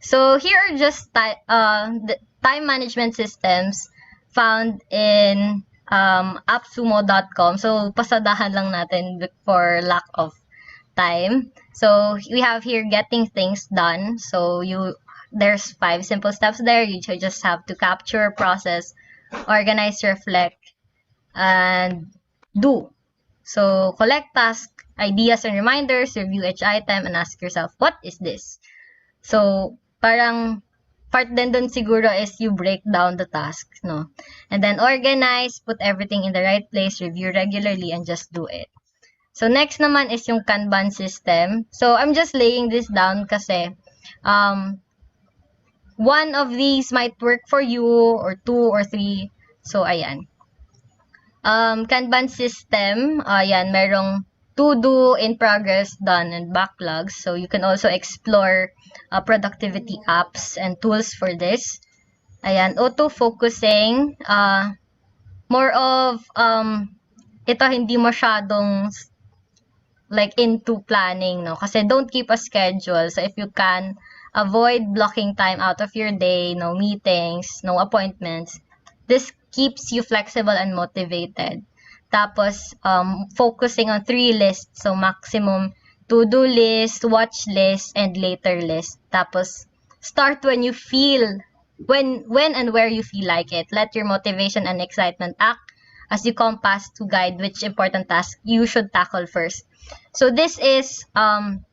So here are just the time management systems found in appsumo.com. So pasadahan lang natin for lack of time. So we have here getting things done. So there's 5 simple steps there. You just have to capture, process, organize, reflect, and do. So collect tasks, ideas, and reminders, review each item, and ask yourself, what is this? So parang part din dun siguro is you break down the tasks, no? And then organize, put everything in the right place, review regularly, and just do it. So next naman is yung Kanban system. So I'm just laying this down kasi one of these might work for you, or 2 or 3. So ayan. Kanban system, ayan, merong to do, in progress, done, and backlogs. So you can also explore productivity apps and tools for this. Ayan, auto-focusing, more of ito hindi masyadong like into planning, no? Kasi don't keep a schedule. So if you can avoid blocking time out of your day, no meetings, no appointments, this keeps you flexible and motivated. Tapos focusing on 3 lists, so maximum to-do list, watch list, and later list. Tapos start when you feel, when and where you feel like it. Let your motivation and excitement act as you compass to guide which important task you should tackle first. So this is time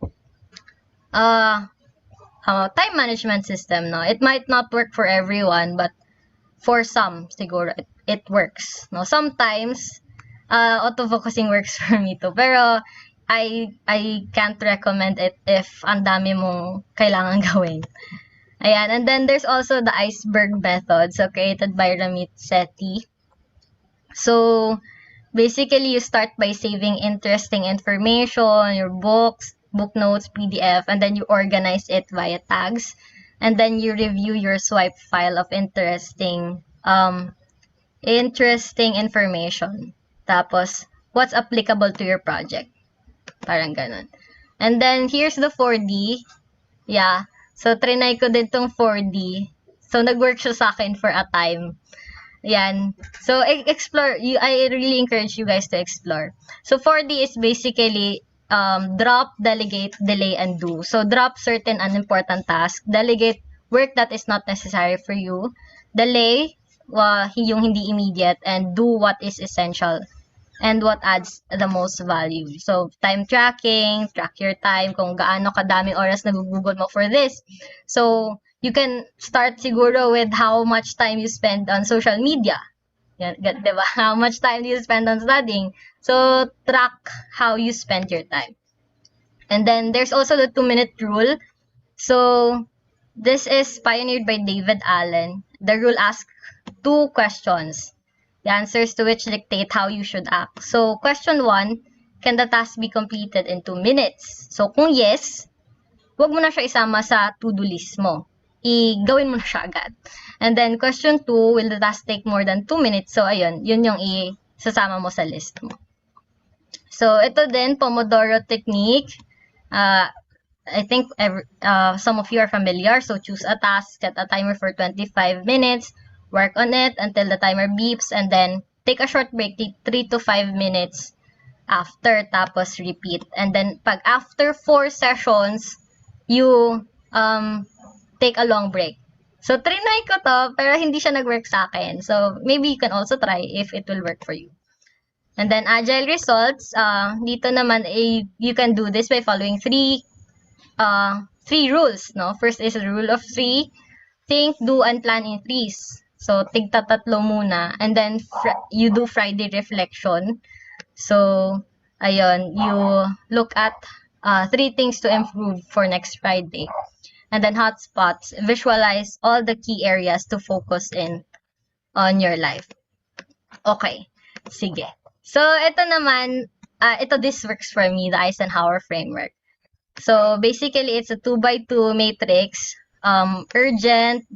management system, no? It might not work for everyone, but for some siguro it works, no? Sometimes auto-focusing works for me too, pero I can't recommend it if ang dami mong kailangan gawin. Ayan, and then there's also the iceberg method, so created by Ramit Sethi. So basically, you start by saving interesting information, your books, book notes, PDF, and then you organize it via tags. And then you review your swipe file of interesting information. Tapos, what's applicable to your project. Parang ganun. And then, here's the 4D. Yeah. So, trinay ko din tong 4D. So, nag-work siya sa akin for a time. Yan. So, explore. I really encourage you guys to explore. So, 4D is basically drop, delegate, delay, and do. So, drop certain unimportant tasks. Delegate work that is not necessary for you. Delay, yung hindi immediate. And do what is essential and what adds the most value. So, time tracking, track your time, kung gaano kadaming oras nagugugol mo for this. So, you can start siguro with how much time you spend on social media. Yan, diba? How much time do you spend on studying? So, track how you spend your time. And then, there's also the 2-minute rule. So, this is pioneered by David Allen. The rule asks 2 questions, the answers to which dictate how you should act. So, question 1, can the task be completed in 2 minutes? So, kung yes, huwag mo na siya isama sa to-do list mo. Gawin mo na siya agad. And then, question 2, will the task take more than 2 minutes? So, ayun, yun yung isasama mo sa list mo. So, ito din, Pomodoro technique. I think some of you are familiar. So, choose a task, set a timer for 25 minutes, work on it until the timer beeps, and then take a short break, 3 to 5 minutes after, tapos repeat. And then, pag after 4 sessions, you take a long break. So, trinay ko to, pero hindi siya nag-work sa akin. So, maybe you can also try if it will work for you. And then, agile results, dito naman, you can do this by following 3 rules, no? First is the rule of 3. Think, do, and plan in threes. So, tigta-tatlo muna. And then, you do Friday reflection. So, ayun, you look at 3 things to improve for next Friday. And then, hotspots. Visualize all the key areas to focus in on your life. Okay. Sige. So, ito naman, this works for me, the Eisenhower framework. So, basically, it's a 2x2 matrix. Urgent,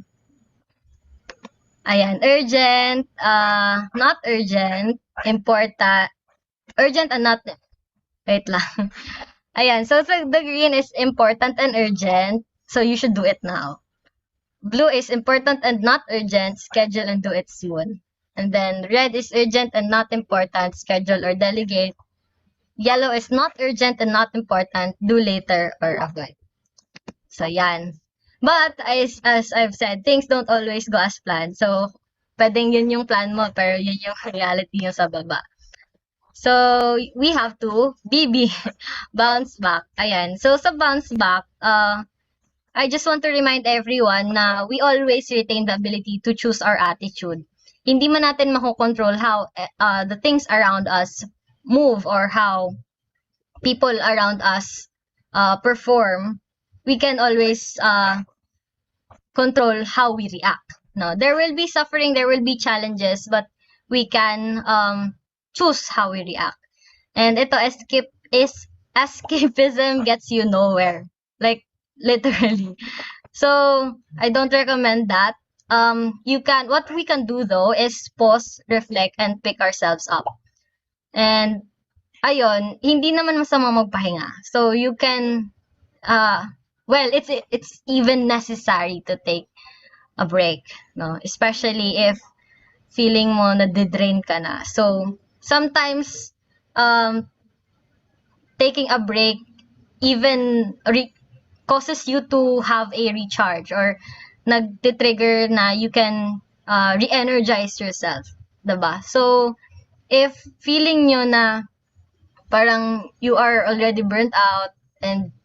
not urgent, important, urgent and not, wait lang. Ayan, so the green is important and urgent, so you should do it now. Blue is important and not urgent, schedule and do it soon. And then red is urgent and not important, schedule or delegate. Yellow is not urgent and not important, do later or avoid. So, yan. But, as I've said, things don't always go as planned. So, pwedeng yun yung plan mo, pero yun yung reality yung sa baba. So, we have to bounce back. Ayan. So, sa bounce back, I just want to remind everyone na we always retain the ability to choose our attitude. Hindi man natin makokontrol how the things around us move or how people around us perform. We can always control how we react. No, there will be suffering, there will be challenges, but we can choose how we react. And ito, escapism gets you nowhere. Like, literally. So, I don't recommend that. What we can do though is pause, reflect, and pick ourselves up. And, ayun, hindi naman masama magpahinga. So, you can, it's even necessary to take a break, no? Especially if feeling mo na de-drain ka na. So, sometimes, taking a break even causes you to have a recharge or nag-trigger na you can re-energize yourself, diba? So, if feeling nyo na parang you are already burnt out and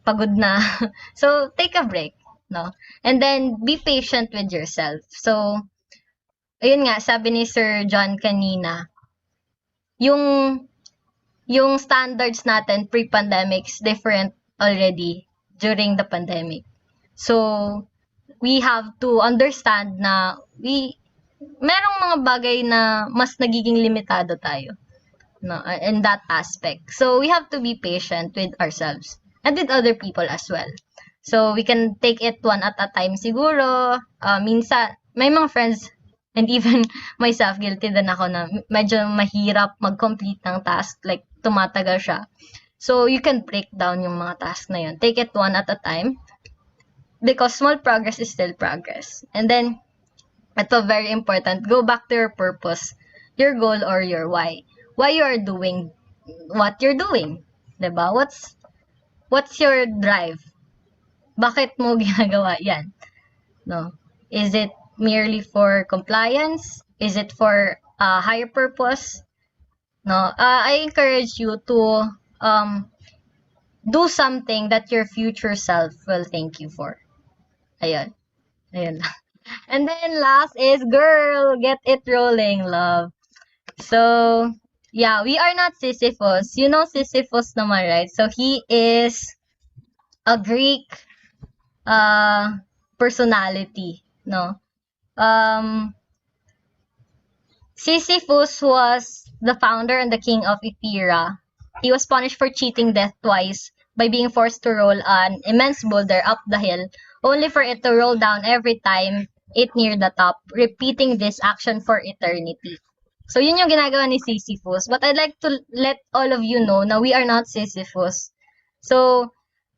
pagod na, so take a break, no? And then be patient with yourself. So, ayun nga, sabi ni Sir John kanina, yung standards natin pre-pandemic is different already during the pandemic. So, we have to understand na merong mga bagay na mas nagiging limitado tayo, no, in that aspect. So, we have to be patient with ourselves and with other people as well. So, we can take it one at a time siguro. Minsan, may mga friends and even myself, guilty din ako na medyo mahirap mag-complete ng task, like tumatagal siya. So, you can break down yung mga task na yun. Take it one at a time because small progress is still progress. And then, ito very important, go back to your purpose, your goal or your why. Why you are doing what you're doing. Diba? What's your drive? Bakit mo ginagawa yan? No? Is it merely for compliance? Is it for a higher purpose? No, I encourage you to do something that your future self will thank you for. Ayun. Ayun lang. And then last is girl, get it rolling, love. So, yeah, we are not Sisyphus. You know Sisyphus naman, right? So he is a Greek personality, no? Sisyphus was the founder and the king of Ephyra. He was punished for cheating death twice by being forced to roll an immense boulder up the hill, only for it to roll down every time it neared the top, repeating this action for eternity. So yun yung ginagawa ni Sisyphus. But I'd like to let all of you know na we are not Sisyphus. So,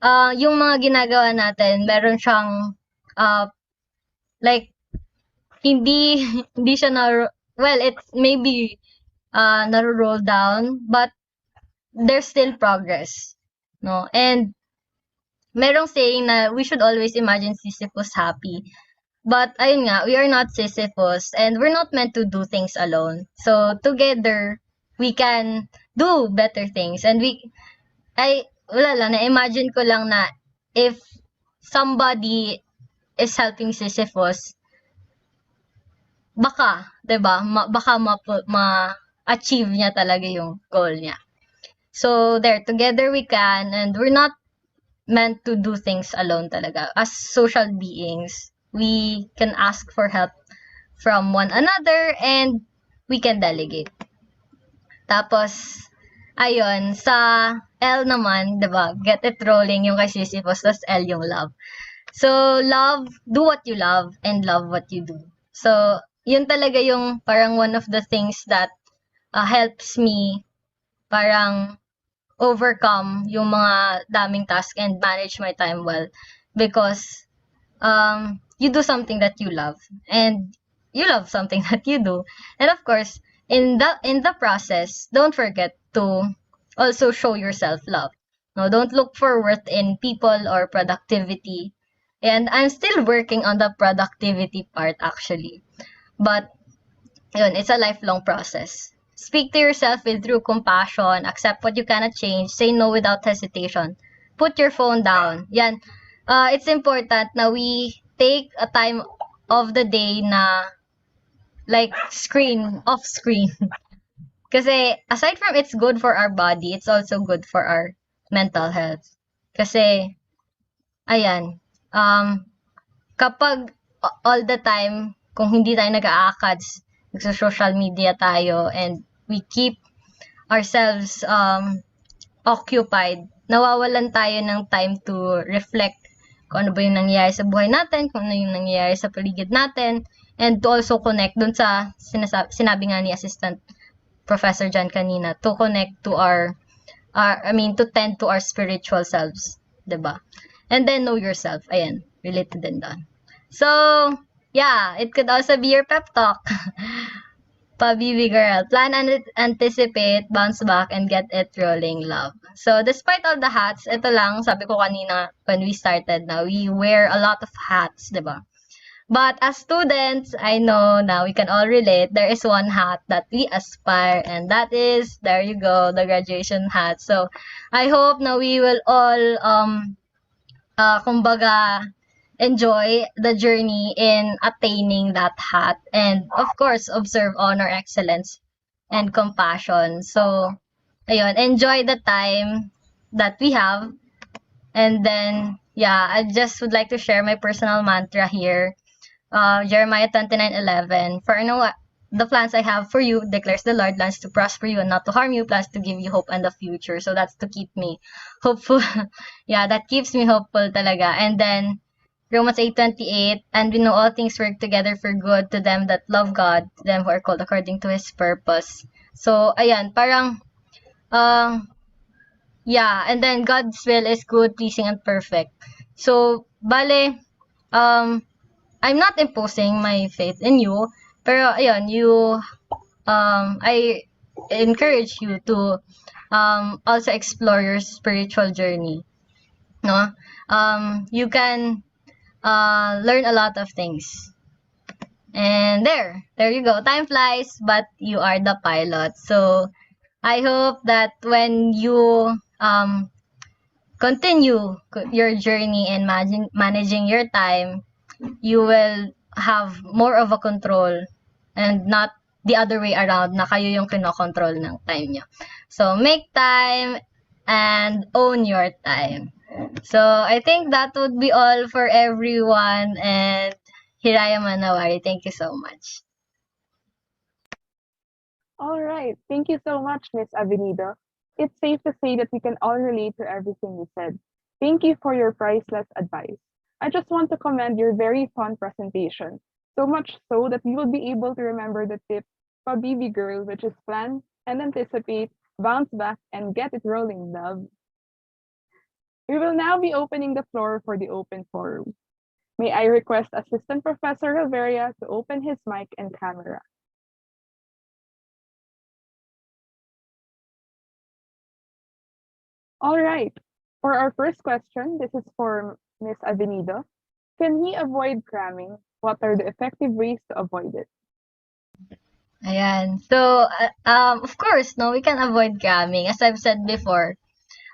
yung mga ginagawa natin, meron siyang like hindi hindi siya na well, it maybe na-roll down, but there's still progress, no? And merong saying na we should always imagine Sisyphus happy. But ayun nga, we are not Sisyphus and we're not meant to do things alone. So together we can do better things, and wala lang, na-imagine ko lang na if somebody is helping Sisyphus, baka, 'di ba? Baka ma-achieve niya talaga yung goal niya. So there, together we can, and we're not meant to do things alone talaga. As social beings, we can ask for help from one another and we can delegate. Tapos, ayun, sa L naman, 'di ba? Get it rolling yung kay Sisyphus, tas L yung love. So, love, do what you love and love what you do. So, yun talaga yung parang one of the things that helps me parang overcome yung mga daming task and manage my time well, because you do something that you love and you love something that you do. And of course, in the process, don't forget to also show yourself love. No, don't look for worth in people or productivity. And I'm still working on the productivity part actually. But yun, it's a lifelong process. Speak to yourself with true compassion, accept what you cannot change, say no without hesitation. Put your phone down. Yan. It's important na we take a time of the day na like off screen. Kasi aside from it's good for our body, it's also good for our mental health. Kasi ayan, kapag all the time, kung hindi tayo nag-aakads, nagsa-social media tayo, and we keep ourselves occupied, nawawalan tayo ng time to reflect kung ano ba yung nangyayari sa buhay natin, kung ano yung nangyayari sa paligid natin, and to also connect dun sa sinabi nga ni Assistant Professor Jan kanina, to connect to to tend to our spiritual selves, 'di ba? And then know yourself. Ayan, related din doon. So, yeah, it could also be your pep talk. Pabibi girl, plan and anticipate, bounce back, and get it rolling, love. So, despite all the hats, ito lang, sabi ko kanina when we started na we wear a lot of hats, 'di ba? But as students, I know now we can all relate. There is one hat that we aspire, and that is, there you go, the graduation hat. So, I hope now we will all, kumbaga, enjoy the journey in attaining that hat. And, of course, observe honor, excellence, and compassion. So, ayun, enjoy the time that we have. And then, yeah, I just would like to share my personal mantra here. Jeremiah 29:11. For I know the plans I have for you, declares the Lord, plans to prosper you and not to harm you, plans to give you hope and the future. So that's to keep me hopeful. Yeah, that keeps me hopeful talaga. And then Romans 8:28, and we know all things work together for good to them that love God, to them who are called according to His purpose. So, ayan, parang, yeah, and then God's will is good, pleasing, and perfect. So, bale, I'm not imposing my faith in you, pero ayun, I encourage you to also explore your spiritual journey. No? You can learn a lot of things. And there you go. Time flies, but you are the pilot. So, I hope that when you continue your journey in managing your time, you will have more of a control and not the other way around na kayo yung kinokontrol ng time nyo. So, make time and own your time. So, I think that would be all for everyone, and Hiraya Manawari, thank you so much. All right. Thank you so much, Miss Avenida. It's safe to say that we can all relate to everything you said. Thank you for your priceless advice. I just want to commend your very fun presentation, so much so that you will be able to remember the tip Pabibi Girl, which is plan and anticipate, bounce back, and get it rolling, love. We will now be opening the floor for the open forum. May I request Assistant Professor Riveria to open his mic and camera. All right. For our first question, this is for Miss Avenida. Can we avoid cramming? What are the effective ways to avoid it? Ayan. So, of course, no, we can avoid cramming. As I've said before,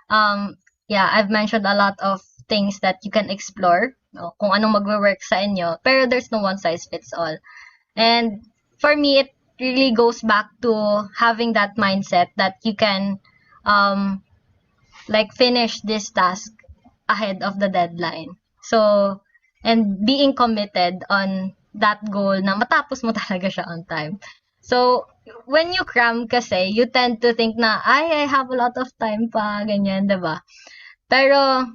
yeah, I've mentioned a lot of things that you can explore, no, kung anong magwo-work sa inyo, pero there's no one size fits all. And for me, it really goes back to having that mindset that you can, like, finish this task ahead of the deadline. So, and being committed on that goal na matapos mo talaga siya on time. So, when you cram kasi, you tend to think na, I have a lot of time pa, ganyan, diba? Pero,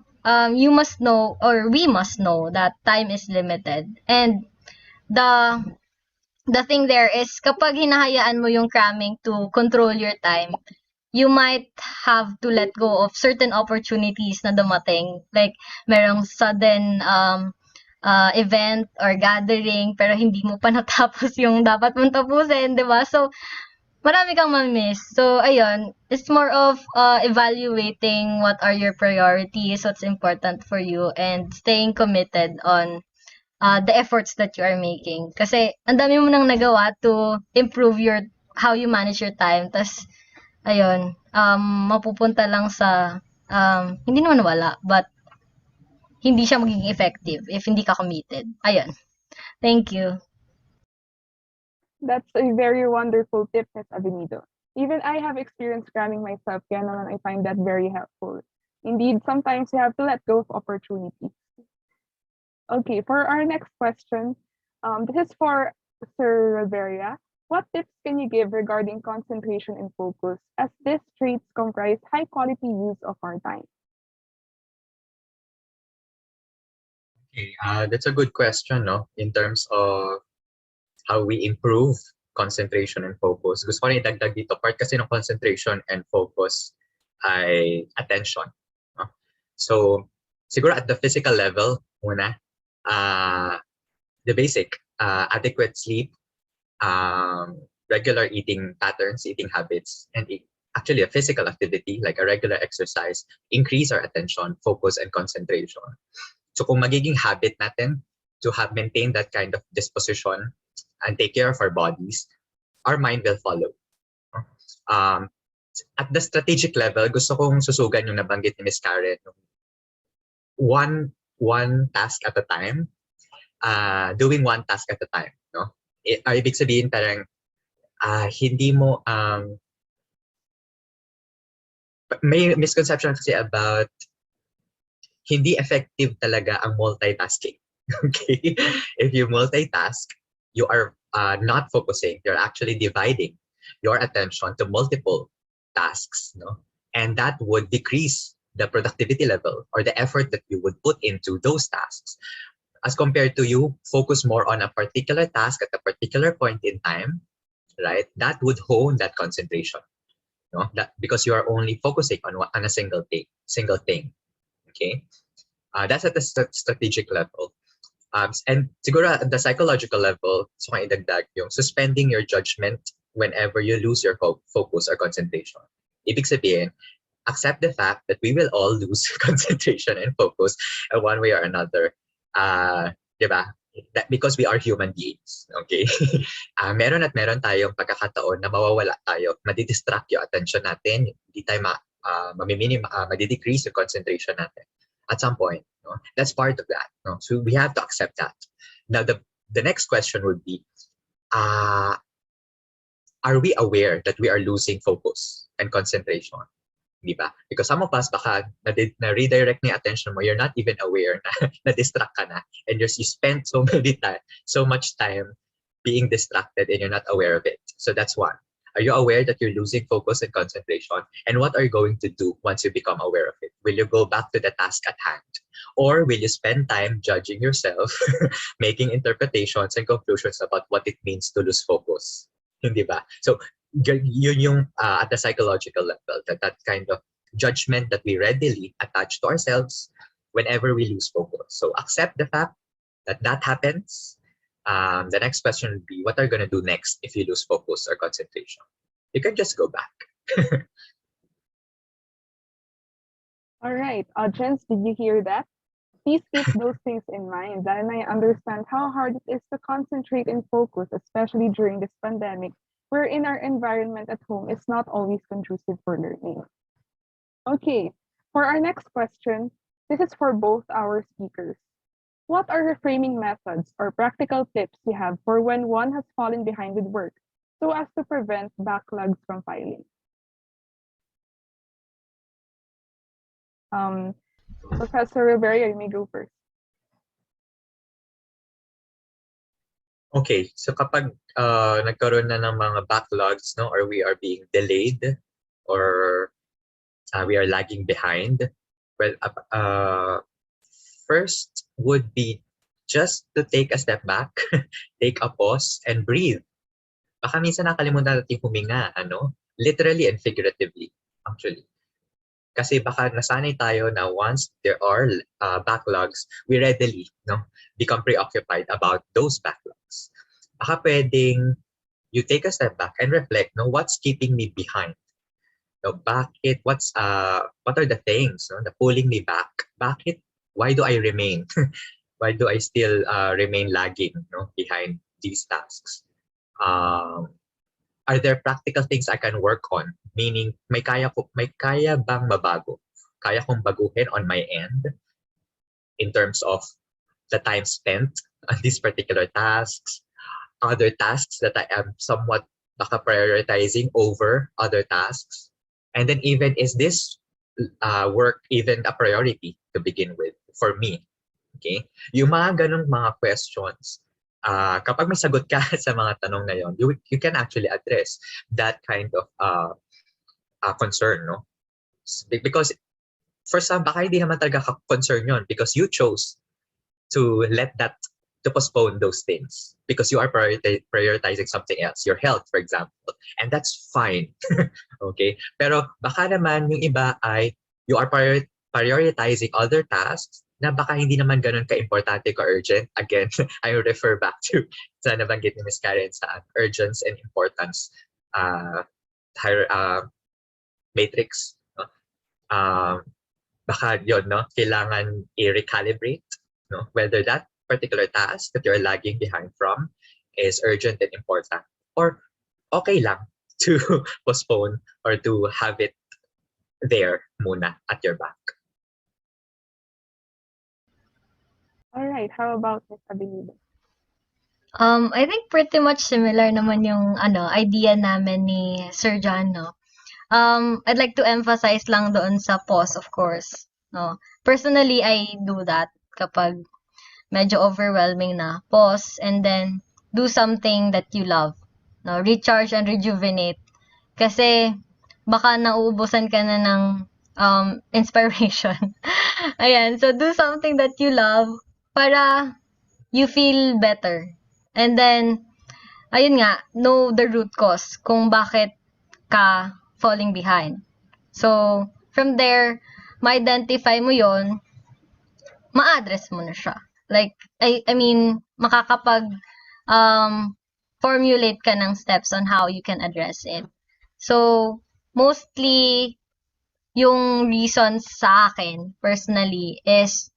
you must know, or we must know, that time is limited. And the thing there is, kapag hinahayaan mo yung cramming to control your time, you might have to let go of certain opportunities na dumating. Like, merong sudden event or gathering, pero hindi mo pa natapos yung dapat mong tapusin, di ba? So, marami kang ma-miss. So, ayun, it's more of evaluating what are your priorities, what's important for you, and staying committed on the efforts that you are making. Kasi, ang dami mo nang nagawa to improve how you manage your time. Tas, ayun, mapupunta lang sa, hindi naman wala, but hindi siya magiging effective if hindi ka committed. Ayun. Thank you. That's a very wonderful tip, Miss Avenido. Even I have experienced cramming myself, kaya naman I find that very helpful. Indeed, sometimes you have to let go of opportunities. Okay, for our next question, this is for Sir Riveria. What tips can you give regarding concentration and focus, as these traits comprise high-quality use of our time? Okay, that's a good question, no? In terms of how we improve concentration and focus. Gusto ko rin idagdag dito, part kasi ng concentration and focus ay attention. No? So, siguro at the physical level, muna, the basic, adequate sleep, regular eating patterns, eating habits, and actually a physical activity like a regular exercise increase our attention, focus, and concentration. So kung magiging habit natin to maintain that kind of disposition and take care of our bodies, our mind will follow. At the strategic level, gusto kong susugan yung nabanggit ni Ms. Karen. One task at a time, doing one task at a time. No? Ibig sabihin parang hindi mo, may misconception kasi about hindi effective talaga ang multitasking. Okay? If you multitask, you are not focusing. You're actually dividing your attention to multiple tasks, no? And that would decrease the productivity level or the effort that you would put into those tasks, as compared to you focus more on a particular task at a particular point in time, right? That would hone that concentration, no? That because you are only focusing on a single thing. Okay, that's at the strategic level. And siguro at the psychological level, so kung idagdag yung suspending your judgment whenever you lose your focus or concentration. Ibig sabihin, accept the fact that we will all lose concentration and focus in one way or another. Diba? That because we are human beings, okay? Meron at meron tayong pagkakataon na mawawala tayo, madidistract yung attention natin, hindi tayo madi-decrease yung concentration natin at some point. No? That's part of that. No? So we have to accept that. Now, the next question would be, are we aware that we are losing focus and concentration? Di ba? Because some of us, baka na-redirect na yung attention mo, you're not even aware na na-distract ka na. And you spend so much time being distracted and you're not aware of it. So that's one. Are you aware that you're losing focus and concentration? And what are you going to do once you become aware of it? Will you go back to the task at hand? Or will you spend time judging yourself, making interpretations and conclusions about what it means to lose focus? Hindi ba? So, yun yung at the psychological level, that kind of judgment that we readily attach to ourselves whenever we lose focus. So accept the fact that that happens. The next question would be, what are you going to do next if you lose focus or concentration? You can just go back. All right, audience, did you hear that? Please keep those things in mind. Dahil I understand how hard it is to concentrate and focus, especially during this pandemic, wherein our environment at home is not always conducive for learning. Okay, for our next question, this is for both our speakers. What are reframing methods or practical tips you have for when one has fallen behind with work so as to prevent backlogs from piling? Professor Rivera, you may go first. Okay, so kapag nagkaroon na ng mga backlogs, no, or we are being delayed, or we are lagging behind, well, first would be just to take a step back, take a pause, and breathe. Baka minsan nakalimutan natin huminga, literally and figuratively, actually. Kasi baka nasanay tayo na once there are backlogs, we readily become preoccupied about those backlogs. Baka pwedeng you take a step back and reflect, what's keeping me behind? Bakit? What are the things that pulling me back? Bakit? Why do I remain? Why do I still remain lagging behind these tasks? Are there practical things I can work on? Meaning, may kaya bang mabago? Kaya kong baguhin on my end in terms of the time spent on these particular tasks, other tasks that I am somewhat prioritizing over other tasks, and then even is this work even a priority to begin with for me? Okay, yung mga ganong mga questions. Kapag may sagot ka sa mga tanong na yon, you can actually address that kind of concern, no? Because for some, baka hindi naman talaga concern yon because you chose to postpone those things because you are prioritizing something else, your health, for example, and that's fine. Okay, pero baka naman yung iba ay you are prioritizing other tasks na baka hindi naman ganun ka-importante ka-urgent. Again, I refer back to sa nabanggit ni Ms. Karen sa urgence and importance matrix. Baka yun, kailangan i-recalibrate whether that particular task that you're lagging behind from is urgent and important, or okay lang to postpone or to have it there muna at your back. All right, how about Ms. Abilido? I think pretty much similar naman yung idea namin ni Sir John, no. I'd like to emphasize lang doon sa pause, of course. No. Personally, I do that kapag medyo overwhelming na. Pause and then do something that you love. No, recharge and rejuvenate. Kasi baka nauubusan ka na ng inspiration. Ayan, so do something that you love para you feel better. And then, ayun nga, know the root cause kung bakit ka falling behind. So, from there, ma-identify mo yon, ma-address mo na siya. Like, I mean, makakapag formulate ka ng steps on how you can address it. So, mostly, yung reasons sa akin, personally, is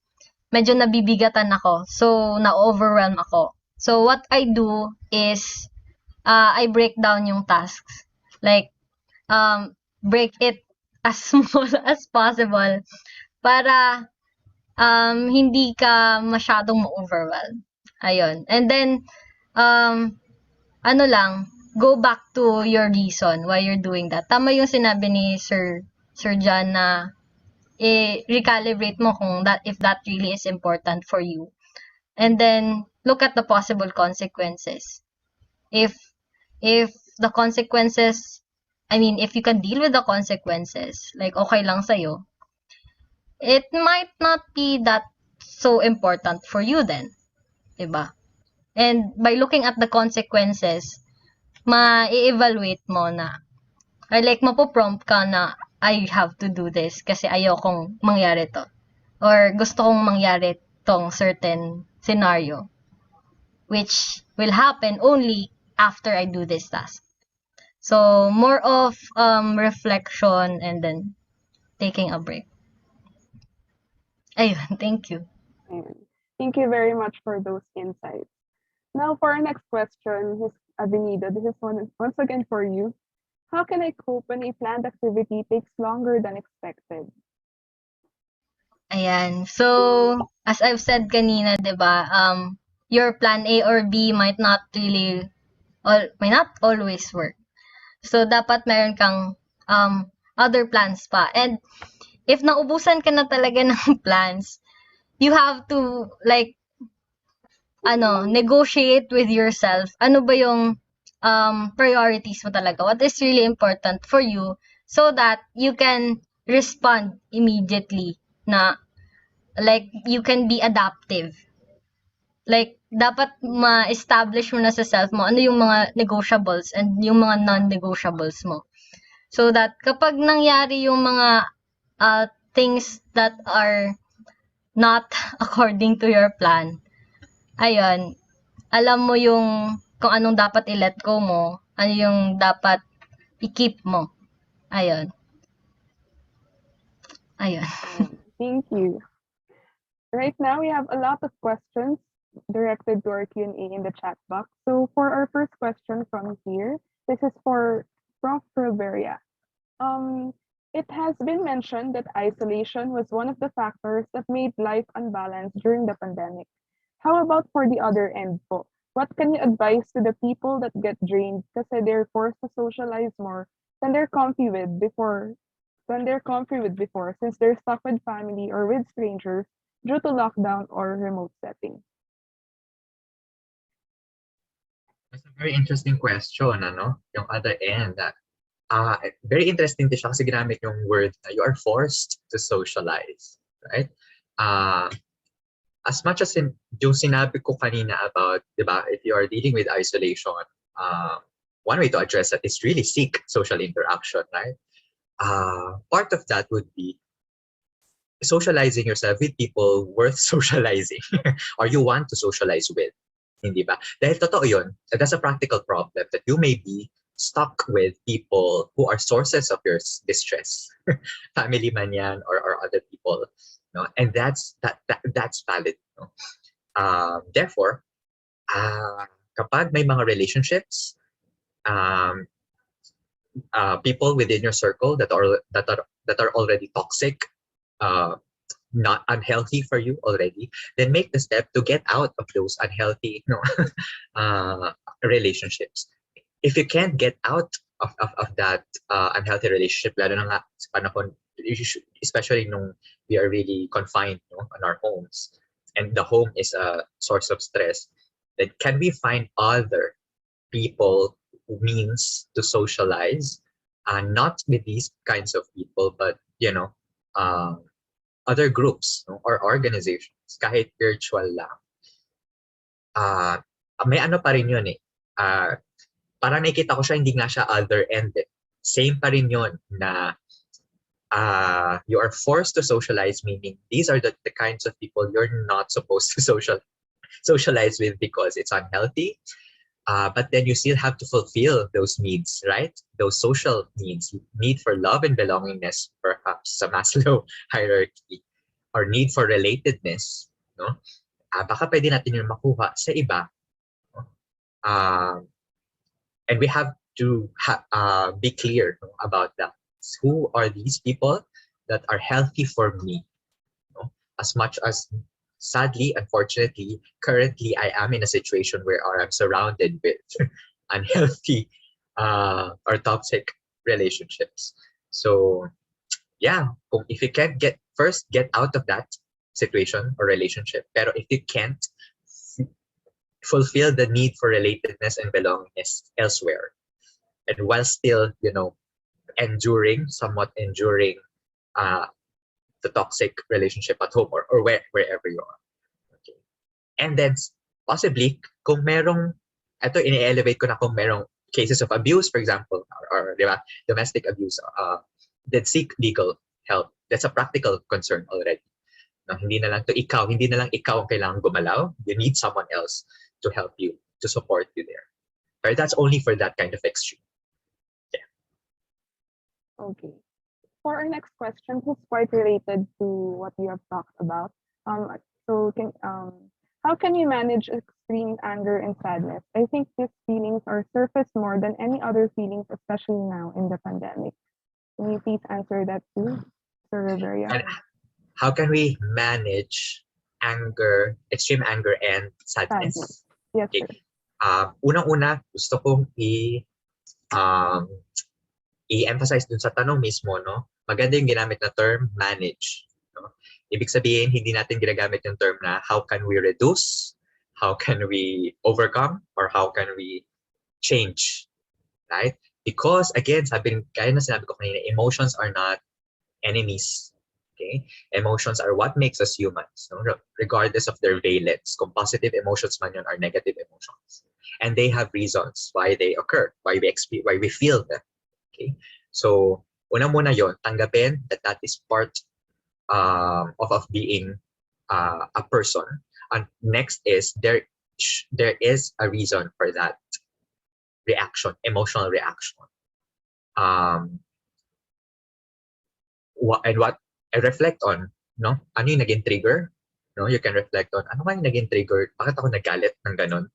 medyo nabibigatan ako. So, na-overwhelm ako. So, what I do is, I break down yung tasks. Like, break it as small as possible para hindi ka masyadong ma-overwhelm. Ayun. And then, ano lang, go back to your reason why you're doing that. Tama yung sinabi ni Sir John na recalibrate mo kung if that really is important for you. And then, look at the possible consequences. If the consequences, if you can deal with the consequences, like okay lang sa'yo, it might not be that so important for you then. Diba? And by looking at the consequences, ma-evaluate mo na, or like mapoprompt ka na, I have to do this kasi ayokong mangyari to. Or gusto kong mangyari tong certain scenario, which will happen only after I do this task. So, more of reflection and then taking a break. Ayun, thank you. Thank you very much for those insights. Now, for our next question, Avenida, this is once again for you. How can I cope when a planned activity takes longer than expected? Ayan. So, as I've said kanina, 'di ba? Your plan A or B might not always work. So, dapat meron kang other plans pa. And if naubusan ka na talaga ng plans, you have to negotiate with yourself. Ano ba yung priorities mo talaga? What is really important for you so that you can respond immediately na you can be adaptive. Dapat ma-establish mo na sa self mo ano yung mga negotiables and yung mga non-negotiables mo. So that kapag nangyari yung mga things that are not according to your plan, ayun, alam mo yung kung anong dapat i-let go mo, ano yung dapat i-keep mo. Ayun. Thank you. Right now, we have a lot of questions directed to our Q&A in the chat box. So for our first question from here, this is for Prof. Riveria. It has been mentioned that isolation was one of the factors that made life unbalanced during the pandemic. How about for the other end po? What can you advise to the people that get drained kasi they're forced to socialize more than they're comfy with before, since they're stuck with family or with strangers due to lockdown or remote setting? That's a very interesting question, ano? Yung other end. Very interesting din siya kasi ginamit yung word na you are forced to socialize, right? As much as yung sinabi ko kanina about, di ba, if you are dealing with isolation, one way to address that is really seek social interaction, right? Part of that would be socializing yourself with people worth socializing or you want to socialize with. Hindi ba? Dahil totoo yun, that's a practical problem that you may be stuck with people who are sources of your distress, family man yan or other people, no? And that's valid. No? Therefore, kapag may mga relationships, people within your circle that are already toxic, not unhealthy for you already, then make the step to get out of those unhealthy relationships. If you can't get out of that unhealthy relationship, lalo na nga sa panahon, especially nung we are really confined on our homes, and the home is a source of stress, then can we find other people, means to socialize, not with these kinds of people, but other groups or organizations, kahit virtual lang. May ano pa rin yun eh. Parang nakikita ko siya, hindi nga siya other-ended. Same pa rin yun na you are forced to socialize, meaning these are the kinds of people you're not supposed to socialize with because it's unhealthy. But then you still have to fulfill those needs, right? Those social needs, need for love and belongingness, perhaps sa Maslow hierarchy, or need for relatedness. no? Baka pwede natin yung makuha sa iba, no? And we have to be clear, no, about that. Who are these people that are healthy for me? No? As much as, sadly, unfortunately, currently I am in a situation where I'm surrounded with unhealthy or toxic relationships. So yeah, if you can't get out of that situation or relationship, pero if you can't fulfill the need for relatedness and belongingness elsewhere, and while still, somewhat enduring the toxic relationship at home or wherever you are. Okay. And then possibly, kung merong, ito ini-elevate ko na kung merong cases of abuse, for example, or di ba, domestic abuse, then seek legal help. That's a practical concern already. No, hindi na lang ikaw ang kailangan gumalaw. You need someone else to help you, to support you there. But that's only for that kind of extreme. Yeah. Okay. For our next question, it's quite related to what you have talked about. How can you manage extreme anger and sadness? I think these feelings are surface more than any other feelings, especially now in the pandemic. Can you please answer that too, Sir Riveria? And how can we manage extreme anger and sadness? Yes, Okay. sir. Unang-una, gusto kong i-emphasize dun sa tanong mismo, no? Maganda yung ginamit na term, manage. No? Ibig sabihin, hindi natin ginagamit yung term na how can we reduce, how can we overcome, or how can we change, right? Because, again, kaya na sinabi ko kanina, emotions are not enemies. Okay? Emotions are what makes us humans, no? Regardless of their valence. Kung positive emotions man yun or negative emotions. And they have reasons why they occur, why we feel them. Okay? So, una muna yon, tanggapin that is part of being a person. And next is there is a reason for that reaction, emotional reaction. And reflect on, no? Ano yung naging trigger? No, you can reflect on ano nga yung naging trigger? Bakit ako nagalit ng ganun?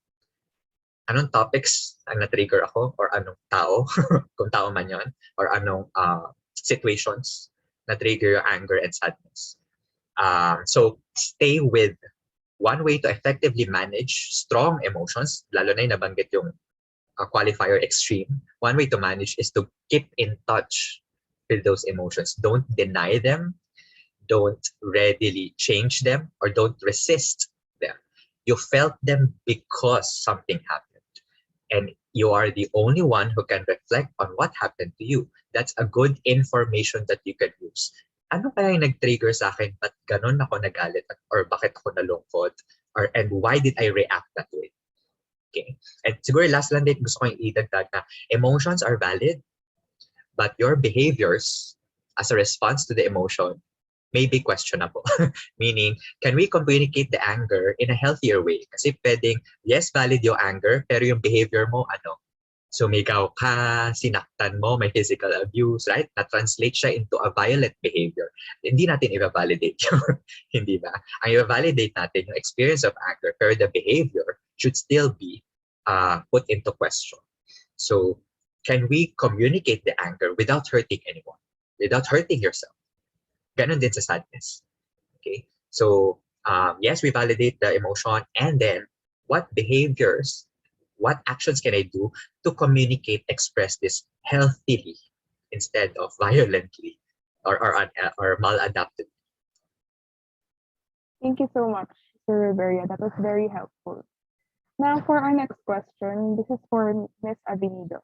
Anong topics ang na-trigger ako or anong tao, kung tao man yon, or anong situations na-trigger your anger and sadness. So stay with one way to effectively manage strong emotions, lalo na yung nabanggit yung qualifier extreme. One way to manage is to keep in touch with those emotions. Don't deny them. Don't readily change them, or don't resist them. You felt them because something happened. And you are the only one who can reflect on what happened to you. That's a good information that you can use. Ano kaya yung nag-trigger sa akin? Ba't ganun ako nagalit? Or bakit ako nalungkot? And why did I react that way? Okay. And siguro last lang din gusto ko yung idagdag na emotions are valid, but your behaviors as a response to the emotion may be questionable. Meaning, can we communicate the anger in a healthier way? Kasi pwedeng, yes, valid yung anger, pero yung behavior mo, sumigaw ka, sinaktan mo, may physical abuse, right? Na-translate siya into a violent behavior. Hindi natin i-validate yun. Hindi ba? Ang i-validate natin yung experience of anger, pero the behavior should still be put into question. So, can we communicate the anger without hurting anyone? Without hurting yourself? Ganon din sa sadness. Okay? So, yes, we validate the emotion, and then what behaviors, what actions can I do to communicate, express this healthily instead of violently or maladapted? Thank you so much, Sir Riveria. That was very helpful. Now, for our next question, this is for Ms. Avenido.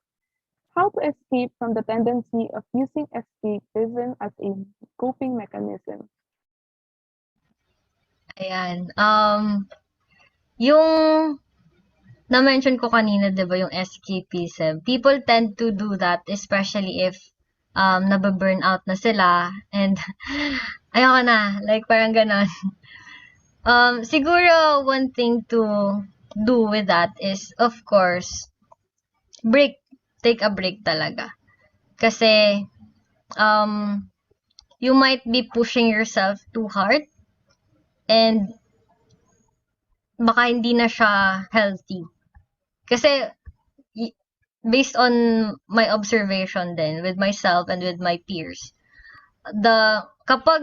How to escape from the tendency of using escapism as a coping mechanism? Ayan. Yung na-mention ko kanina, di ba, yung escapism. People tend to do that, especially if nababurn out na sila and ayoko na, like parang ganon. Siguro one thing to do with that is, of course, take a break talaga. Kasi, you might be pushing yourself too hard, and baka hindi na siya healthy. Kasi based on my observation then with myself and with my peers, kapag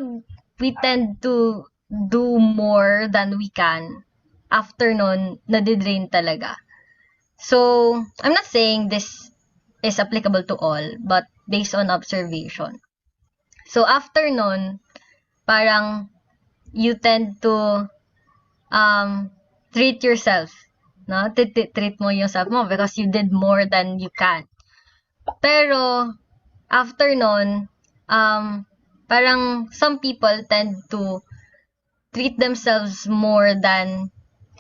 we tend to do more than we can, after nun, nadidrain talaga. So, I'm not saying this is applicable to all, but based on observation. So, after nun, parang you tend to treat yourself, no? Treat mo yourself mo because you did more than you can. Pero, after nun, parang some people tend to treat themselves more than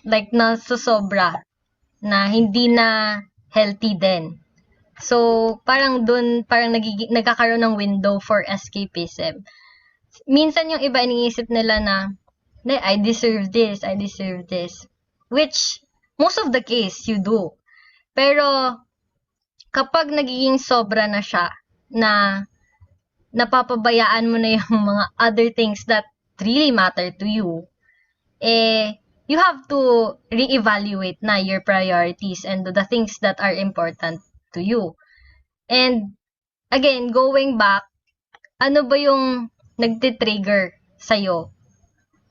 like nasosobra na hindi na healthy din. So, parang nagkakaroon ng window for escapism. Minsan yung iba iniisip nila na, I deserve this, I deserve this. Which, most of the case, you do. Pero, kapag nagiging sobra na siya, na napapabayaan mo na yung mga other things that really matter to you, you have to reevaluate na your priorities and the things that are important to you. And again, going back, ano ba yung nagtitrigger sa'yo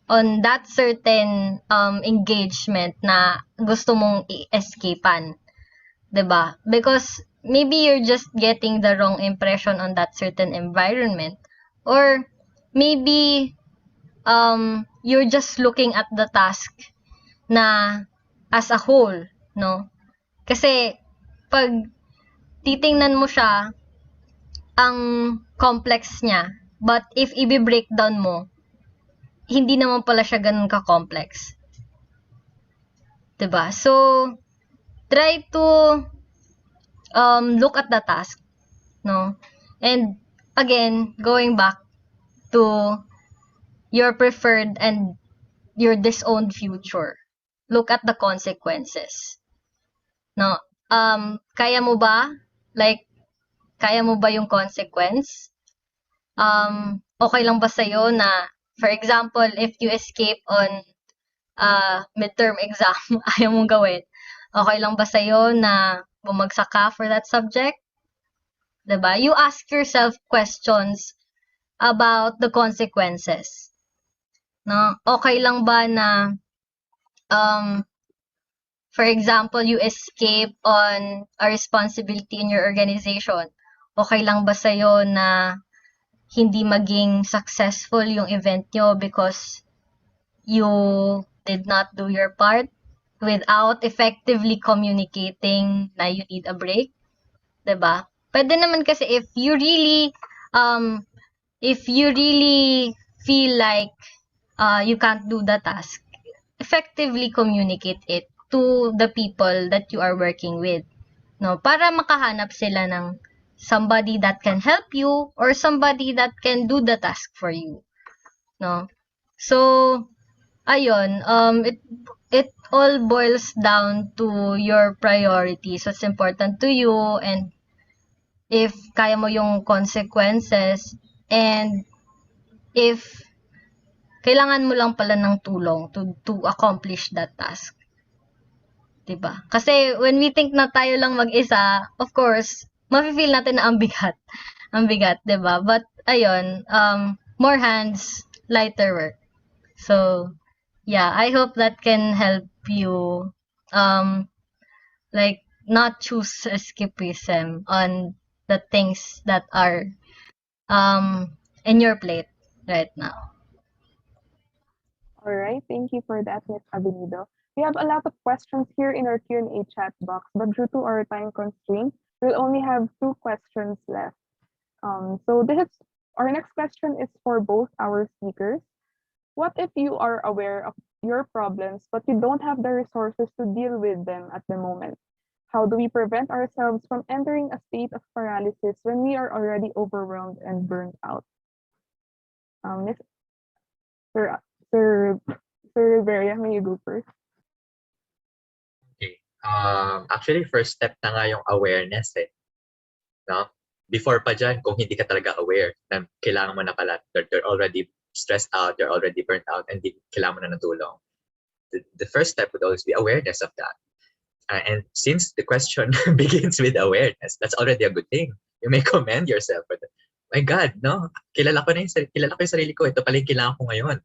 on that certain engagement na gusto mong i-escapean? 'Di ba? Because maybe you're just getting the wrong impression on that certain environment, or maybe you're just looking at the task na as a whole, no? Kasi pag titingnan mo siya, ang complex niya, but if i-breakdown mo, hindi naman pala siya ganun ka-complex. 'Di ba? So, try to look at the task, no? And again, going back to your preferred and your disowned future, look at the consequences, no? Kaya mo ba? Like, kaya mo ba yung consequence? Okay lang ba sa'yo na, for example, if you escape on midterm exam, ayaw mong gawin, okay lang ba sa'yo na bumagsak ka for that subject? 'Di ba? You ask yourself questions about the consequences. No? Okay lang ba na for example, you escape on a responsibility in your organization? Okay lang ba sa'yo na hindi maging successful yung event nyo because you did not do your part without effectively communicating na you need a break? 'Di ba? Pwede naman kasi if you really feel like you can't do the task, effectively communicate it to the people that you are working with, no? Para makahanap sila ng somebody that can help you or somebody that can do the task for you, no? So, ayun, it all boils down to your priorities, what's important to you, and if kaya mo yung consequences, and if kailangan mo lang pala ng tulong to accomplish that task. 'Di ba? Kasi when we think na tayo lang mag-isa, of course, mafe-feel natin na ang bigat. Ang bigat, 'di ba? But ayun, more hands, lighter work. So, yeah, I hope that can help you like not choose escapism on the things that are in your plate right now. All right, thank you for that, Ms. Avenido. We have a lot of questions here in our Q&A chat box, but due to our time constraints, we'll only have 2 questions left. So our next question is for both our speakers. What if you are aware of your problems, but you don't have the resources to deal with them at the moment? How do we prevent ourselves from entering a state of paralysis when we are already overwhelmed and burned out? Miss Sir, Sir, Sir Rivera, may you go first? Okay. Actually, first step na nga yung awareness eh. No? Before pa dyan, kung hindi ka talaga aware na kailangan mo na pala, they're already stressed out, they're already burnt out, and kailangan mo na ng tulong. the first step would always be awareness of that. And since the question begins with awareness, that's already a good thing. You may commend yourself for that. My God, no? Kilala ko yung sarili ko. Ito pala yung kailangan ko ngayon.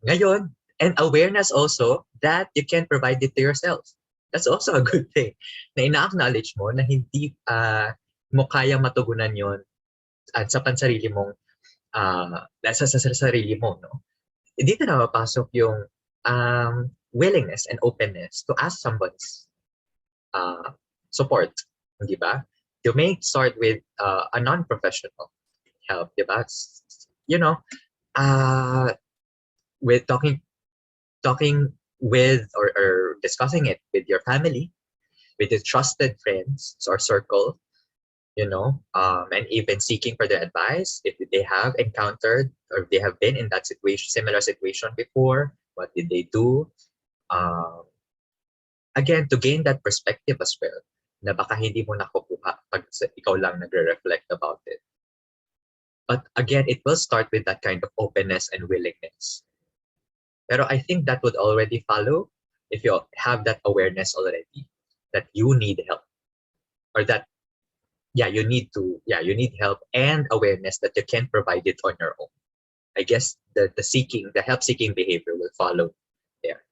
Ngayon, and awareness also that you can provide it to yourself. That's also a good thing. Na ina-acknowledge mo na hindi mo kayang matugunan yon at sa pansarili mong sa sarili mo, no? Dito na mapasok yung willingness and openness to ask somebody's support, di ba? You may start with a non-professional help, di ba? You know, with talking with or discussing it with your family, with your trusted friends or circle, and even seeking for their advice if they have encountered or they have been in that similar situation before. What did they do? Again, to gain that perspective as well, na baka hindi mo nakukuha pag ikaw lang nagre-reflect about it. But again, it will start with that kind of openness and willingness. Pero I think that would already follow if you have that awareness already that you need help, or that you need help and awareness that you can provide it on your own. I guess the help seeking behavior will follow there.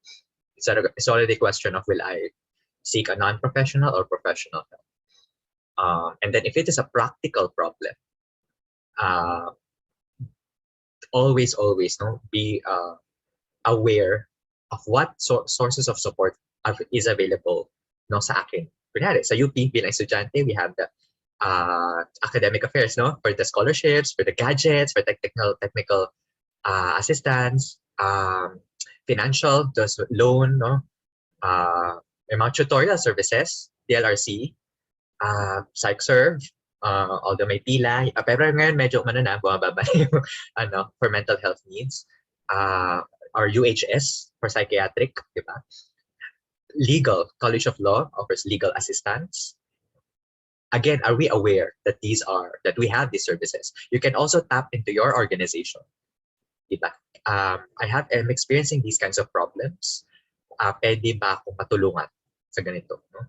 It's already a question of, will I seek a non-professional or professional help? And then if it is a practical problem, always be aware of what sources of support is available sa akin. Kunyari, sa UP bilang estudyante, we have the academic affairs, for the scholarships, for the gadgets, for technical assistance, financial, those loan, may mga tutorial services, DLRC, PsychServe, although may pila, pero ngayon medyo bumababa yung for mental health needs, or UHS for psychiatric, diba? Legal, College of Law offers legal assistance. Again, are we aware that that we have these services? You can also tap into your organization. Diba? I'm experiencing these kinds of problems. Pwede ba akong matulungan sa ganito? No?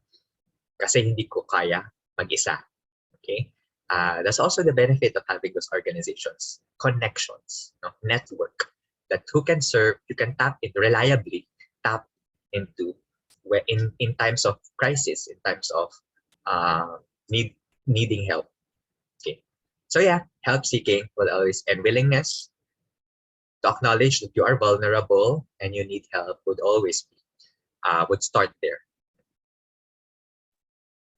Kasi hindi ko kaya mag-isa. Okay? That's also the benefit of having those organizations. Connections, network, that you can reliably tap into in times of crisis, in times of needing help. Okay. So help seeking will always, and willingness to acknowledge that you are vulnerable and you need help would always would start there.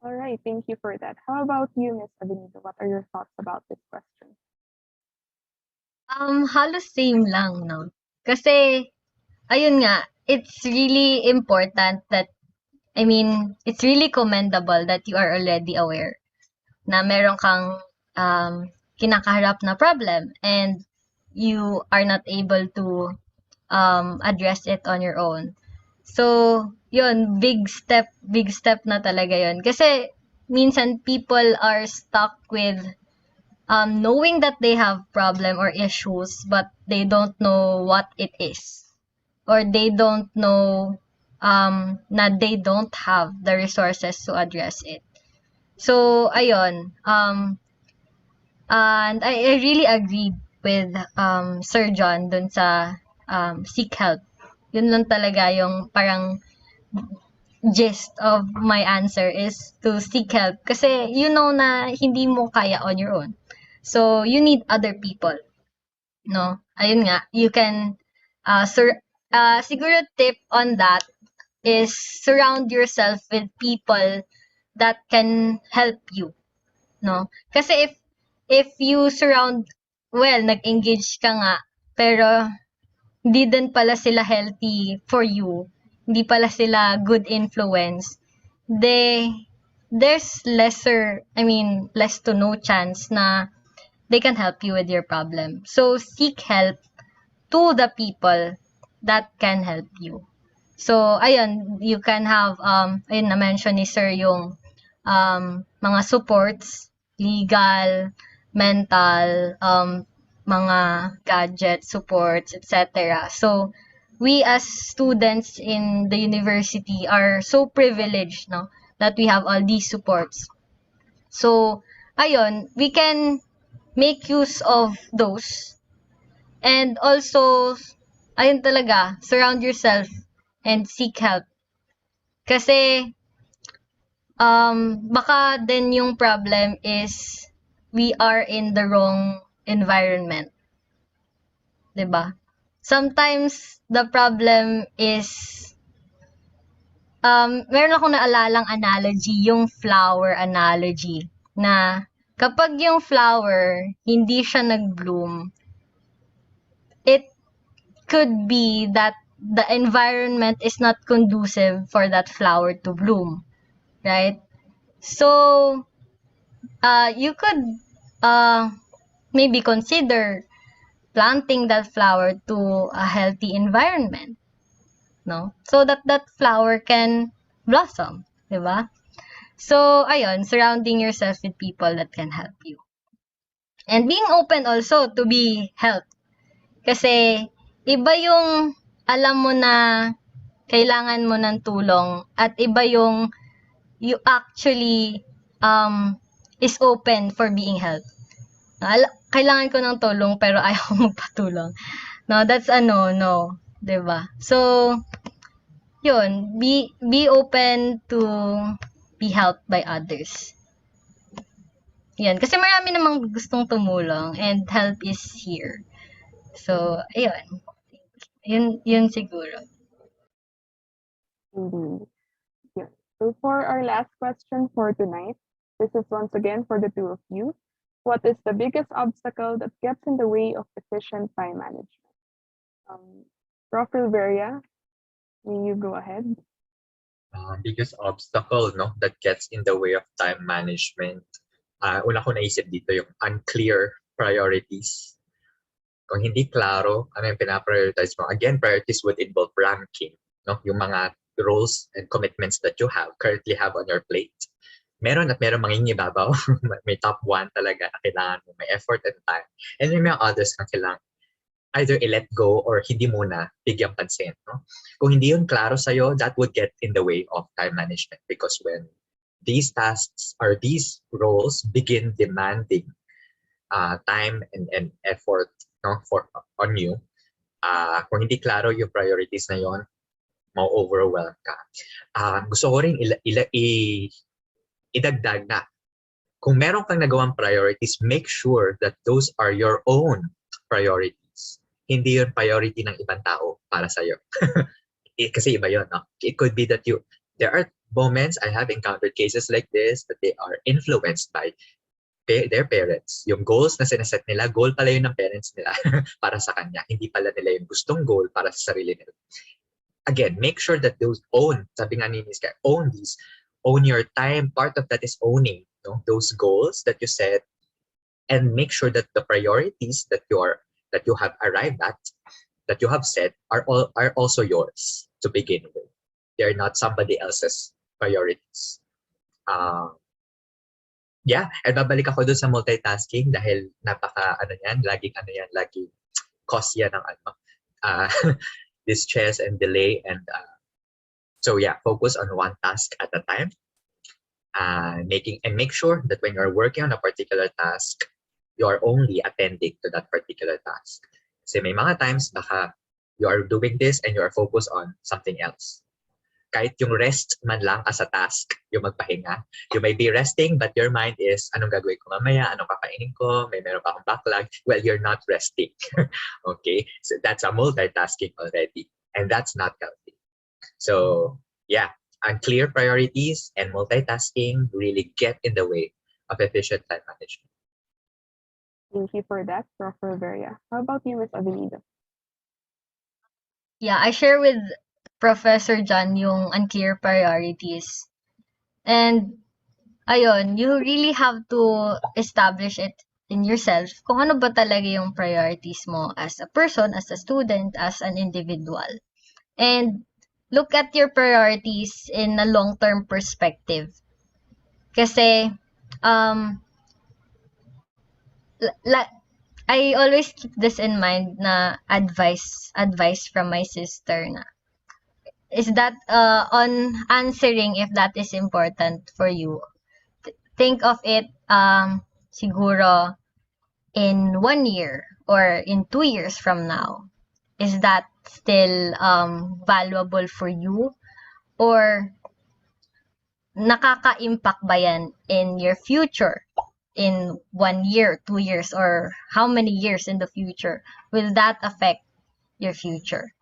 All right, thank you for that. How about you, Ms. Abenito? What are your thoughts about this question? Halos same lang, no? Kasi, ayun nga, it's really important it's really commendable that you are already aware na meron kang kinakaharap na problem and you are not able to address it on your own. So, yun, big step na talaga yun. Kasi, minsan people are stuck with knowing that they have problem or issues, but they don't know what it is. Or they don't know na they don't have the resources to address it. So, ayun. And I really agreed with Sir John dun sa seek help. Yun lang talaga yung parang gist of my answer is to seek help. Kasi you know na hindi mo kaya on your own. So, you need other people. No? Ayun nga, you can, siguro tip on that is surround yourself with people that can help you. No? Kasi if you nag-engage ka nga, pero hindi din pala sila healthy for you, hindi pala sila good influence, there's less to no chance na they can help you with your problem. So, seek help to the people that can help you. So, ayun, you can have, ayun na-mention ni Sir yung mga supports, legal, mental, mga gadget supports, etc. So, we as students in the university are so privileged, no, that we have all these supports. So, ayun, we can make use of those. And also, ayun talaga, surround yourself and seek help. Kasi, baka then yung problem is we are in the wrong environment. 'Di ba? Sometimes the problem is meron akong naalalang analogy, yung flower analogy, na kapag yung flower hindi siya nag-bloom, it could be that the environment is not conducive for that flower to bloom, right? So, you could maybe consider planting that flower to a healthy environment, no? So that that flower can blossom, di ba? So, ayun, surrounding yourself with people that can help you. And being open also to be helped. Kasi, iba yung alam mo na kailangan mo ng tulong at iba yung you actually is open for being helped. Kailangan ko ng tulong pero ayaw ko magpatulong. No, that's a no, 'di ba? So, yun, be open to be helped by others. Yan, kasi marami namang gustong tumulong and help is here. So, ayun. Yun siguro. Indeed. Yeah. So for our last question for tonight, this is once again for the two of you. What is the biggest obstacle that gets in the way of efficient time management? Prof. Silveria, may you go ahead? Biggest obstacle, no, that gets in the way of time management. Una ko naisip dito yung unclear priorities. Kung hindi klaro ano yung pinaprioritize mo, again, priorities would involve ranking, no? Yung mga roles and commitments that you currently have on your plate. Meron mangingibabaw. May top 1 talaga na kailangan mo, may effort and time. And may mga others na kailangan either i-let go or hindi muna bigyang pansin. No? Kung hindi yun klaro sa'yo, that would get in the way of time management because when these tasks or these roles begin demanding time and effort, no, on you, kung hindi klaro yung priorities na yon, ma-overwhelm ka. Gusto ko rin idagdag na kung meron kang nagawang priorities, make sure that those are your own priorities. Hindi yun priority ng ibang tao para sa'yo. Kasi iba yun, no? It could be that there are moments I have encountered cases like this that they are influenced by their parents. Yung goals na sinaset nila, goal pala yun ng parents nila para sa kanya. Hindi pala nila yung gustong goal para sa sarili nila. Again, make sure that those sabi nga ni Ms. Kai, own your time. Part of that is owning, no, those goals that you set, and make sure that the priorities that you have arrived at, that you have set, are also yours to begin with. They're not somebody else's priorities. Yeah, and babalik ako dun sa multitasking dahil laging cause yan ng distress and delay, and so yeah, focus on one task at a time. Make sure that when you're working on a particular task, you are only attending to that particular task. Kasi may mga times baka you are doing this and you are focused on something else. Kahit yung rest man lang as a task, yung magpahinga, you may be resting but your mind is, anong gagawin ko mamaya, anong kakainin ko, meron pa akong backlog. Well, you're not resting. Okay, so that's a multitasking already, and that's not healthy. So yeah, unclear priorities and multitasking really get in the way of efficient time management. Thank you for that, Prof. Silveria. How about you, Ms. Avenida? Yeah, I share with Professor John yung unclear priorities. And, ayun, you really have to establish it in yourself kung ano ba talaga yung priorities mo as a person, as a student, as an individual. And look at your priorities in a long-term perspective. Kasi, I always keep this in mind na advice from my sister na is that on answering if that is important for you, think of it siguro in 1 year or in 2 years from now. Is that still valuable for you, or nakaka-impact ba yan in your future? In 1 year, 2 years, or how many years in the future will that affect your future?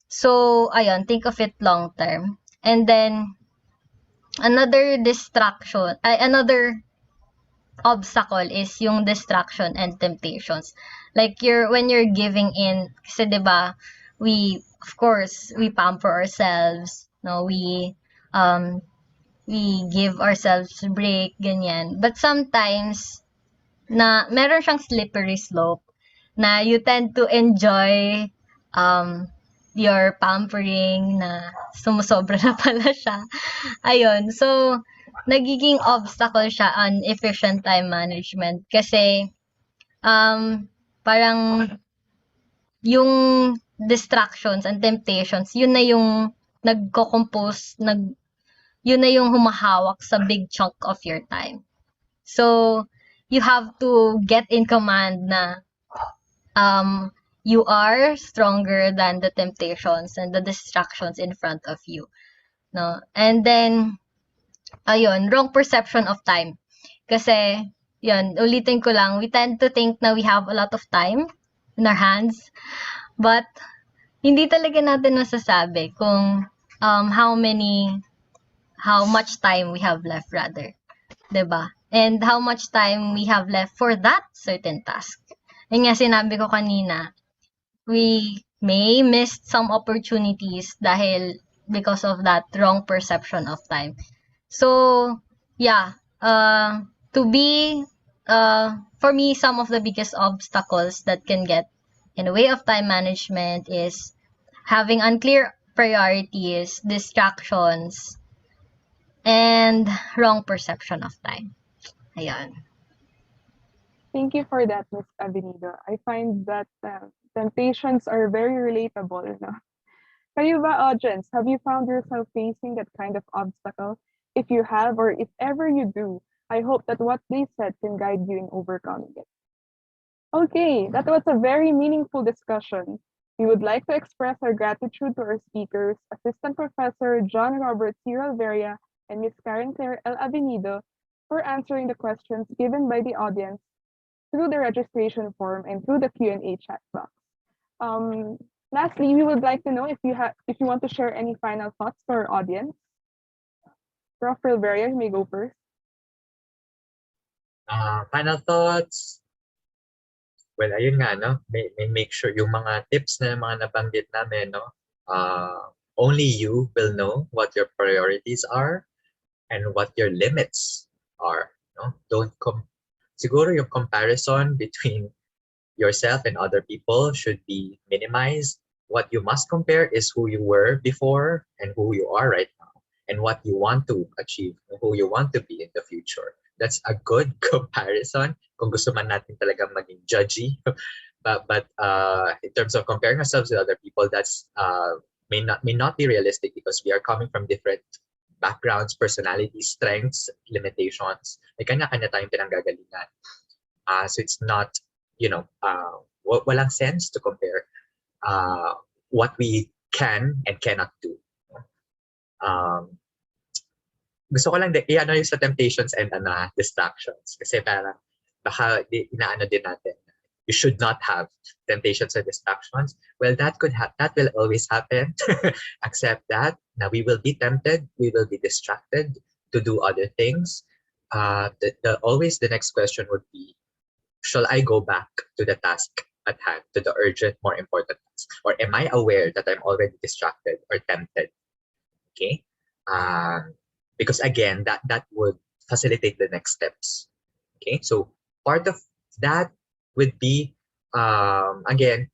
So, ayun, think of it long term. And then, another obstacle is yung distraction and temptations. Like when you're giving in, kasi 'di ba, of course, we pamper ourselves, no, we give ourselves break, ganyan. But sometimes na meron siyang slippery slope na you tend to enjoy your pampering na sumusobra na pala siya. Ayun. So, nagiging obstacle siya on efficient time management kasi parang yung distractions and temptations, yun na yung yun na yung humahawak sa big chunk of your time. So, you have to get in command na you are stronger than the temptations and the distractions in front of you, no? And then ayun, wrong perception of time. Kasi yun, ulitin ko lang, we tend to think na we have a lot of time in our hands, but hindi talaga natin masasabi kung how much time we have left rather, 'di ba? And how much time we have left for that certain task. Yun nga sinabi ko kanina, we may miss some opportunities because of that wrong perception of time. So, yeah, for me, some of the biggest obstacles that can get in the way of time management is having unclear priorities, distractions, and wrong perception of time. Ayan. Thank you for that, Ms. Avenido. I find that temptations are very relatable. No? Kayo ba, audience, have you found yourself facing that kind of obstacle? If you have, or if ever you do, I hope that what they said can guide you in overcoming it. Okay, that was a very meaningful discussion. We would like to express our gratitude to our speakers, Assistant Professor John Robert C. Ralveria and Ms. Karen Claire L. Avenido, for answering the questions given by the audience through the registration form and through the Q&A chat box. Lastly, we would like to know if you want to share any final thoughts to our audience. Prof. Ralveria, you may go first. Final thoughts? Well, ayun nga, no? Make sure yung mga tips na mga nabanggit namin, no? Only you will know what your priorities are and what your limits are, no? Siguro yung comparison between yourself and other people should be minimized. What you must compare is who you were before and who you are right now, and what you want to achieve, and who you want to be in the future. That's a good comparison kung gusto man natin talagang maging judgy. but in terms of comparing ourselves with other people, that's may not be realistic because we are coming from different backgrounds, personalities, strengths, limitations. May kanya-kanya tayong pinanggagalingan. So it's not, walang sense to compare what we can and cannot do. Gusto ko lang i-ano yung sa temptations and distractions. Kasi parang baka inaano din natin. You should not have temptations and distractions. Well, that will always happen. Accept that. Now we will be tempted. We will be distracted to do other things. Always the next question would be, shall I go back to the task at hand, to the urgent, more important task? Or am I aware that I'm already distracted or tempted? Okay? Because again, that would facilitate the next steps. Okay? So part of that would be, again,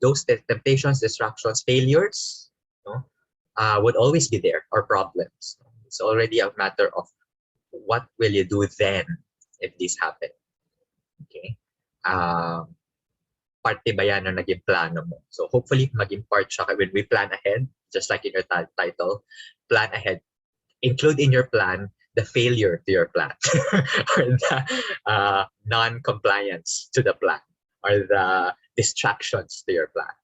those temptations, distractions, failures, would always be there, or problems. It's already a matter of what will you do then if this happens. Okay. parte ba yan ng naging plano mo? So hopefully maging part siya when we plan ahead, just like in your title, plan ahead. Include in your plan the failure to your plan or the non-compliance to the plan or the distractions to your plan.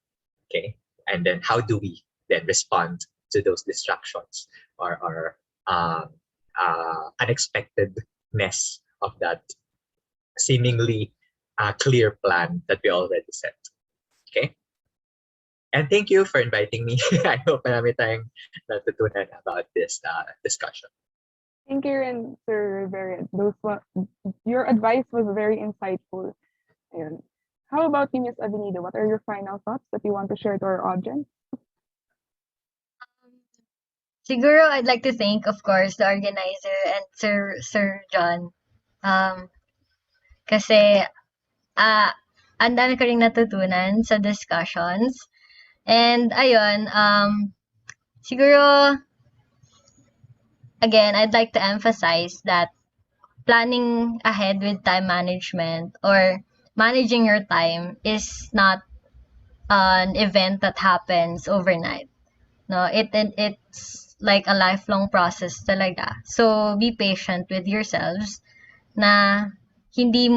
Okay, and then how do we then respond to those distractions or unexpectedness of that seemingly clear plan that we already set. Okay? And thank you for inviting me. I hope marami tayong natutunan about this discussion. Thank you, and Sir Rivera. Your advice was very insightful. Ayun. How about you, Ms. Avenido? What are your final thoughts that you want to share to our audience? Siguro I'd like to thank, of course, the organizer and Sir John. Kasi ang dami ko ring natutunan sa discussions. And ayun, siguro, again, I'd like to emphasize that planning ahead with time management or managing your time is not an event that happens overnight. No, it's like a lifelong process talaga. So be patient with yourselves na hindi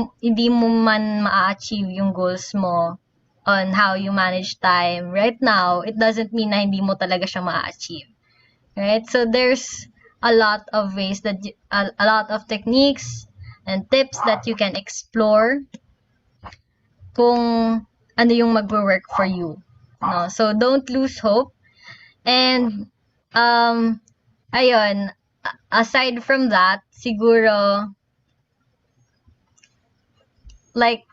mo man ma-achieve yung goals mo on how you manage time right now. It doesn't mean na hindi mo talaga siya ma-achieve. Right? So there's a lot of ways that a lot of techniques and tips that you can explore kung ano yung magwo-work for you. No? So don't lose hope. And ayun, aside from that, siguro like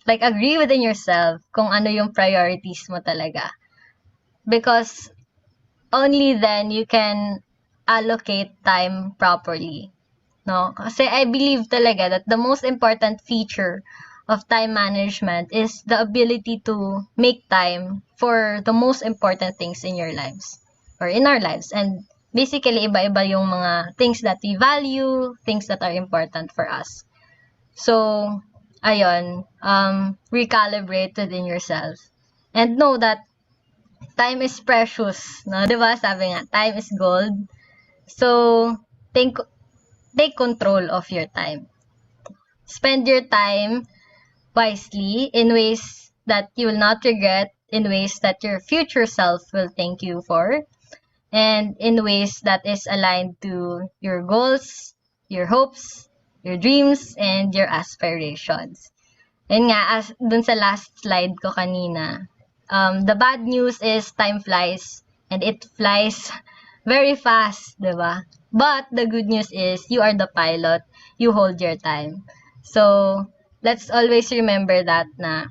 agree within yourself kung ano yung priorities mo talaga. Because only then you can allocate time properly. No? Kasi I believe talaga that the most important feature of time management is the ability to make time for the most important things in your lives or in our lives. And basically, iba-iba yung mga things that we value, things that are important for us. So, ayun, recalibrate within yourself. And know that time is precious. No? Diba? Sabi nga, time is gold. So, take control of your time. Spend your time wisely in ways that you will not regret, in ways that your future self will thank you for, and in ways that is aligned to your goals, your hopes, your dreams, and your aspirations. Yun nga, as dun sa last slide ko kanina, the bad news is time flies, and it flies very fast, diba? But the good news is you are the pilot, you hold your time. So, let's always remember that na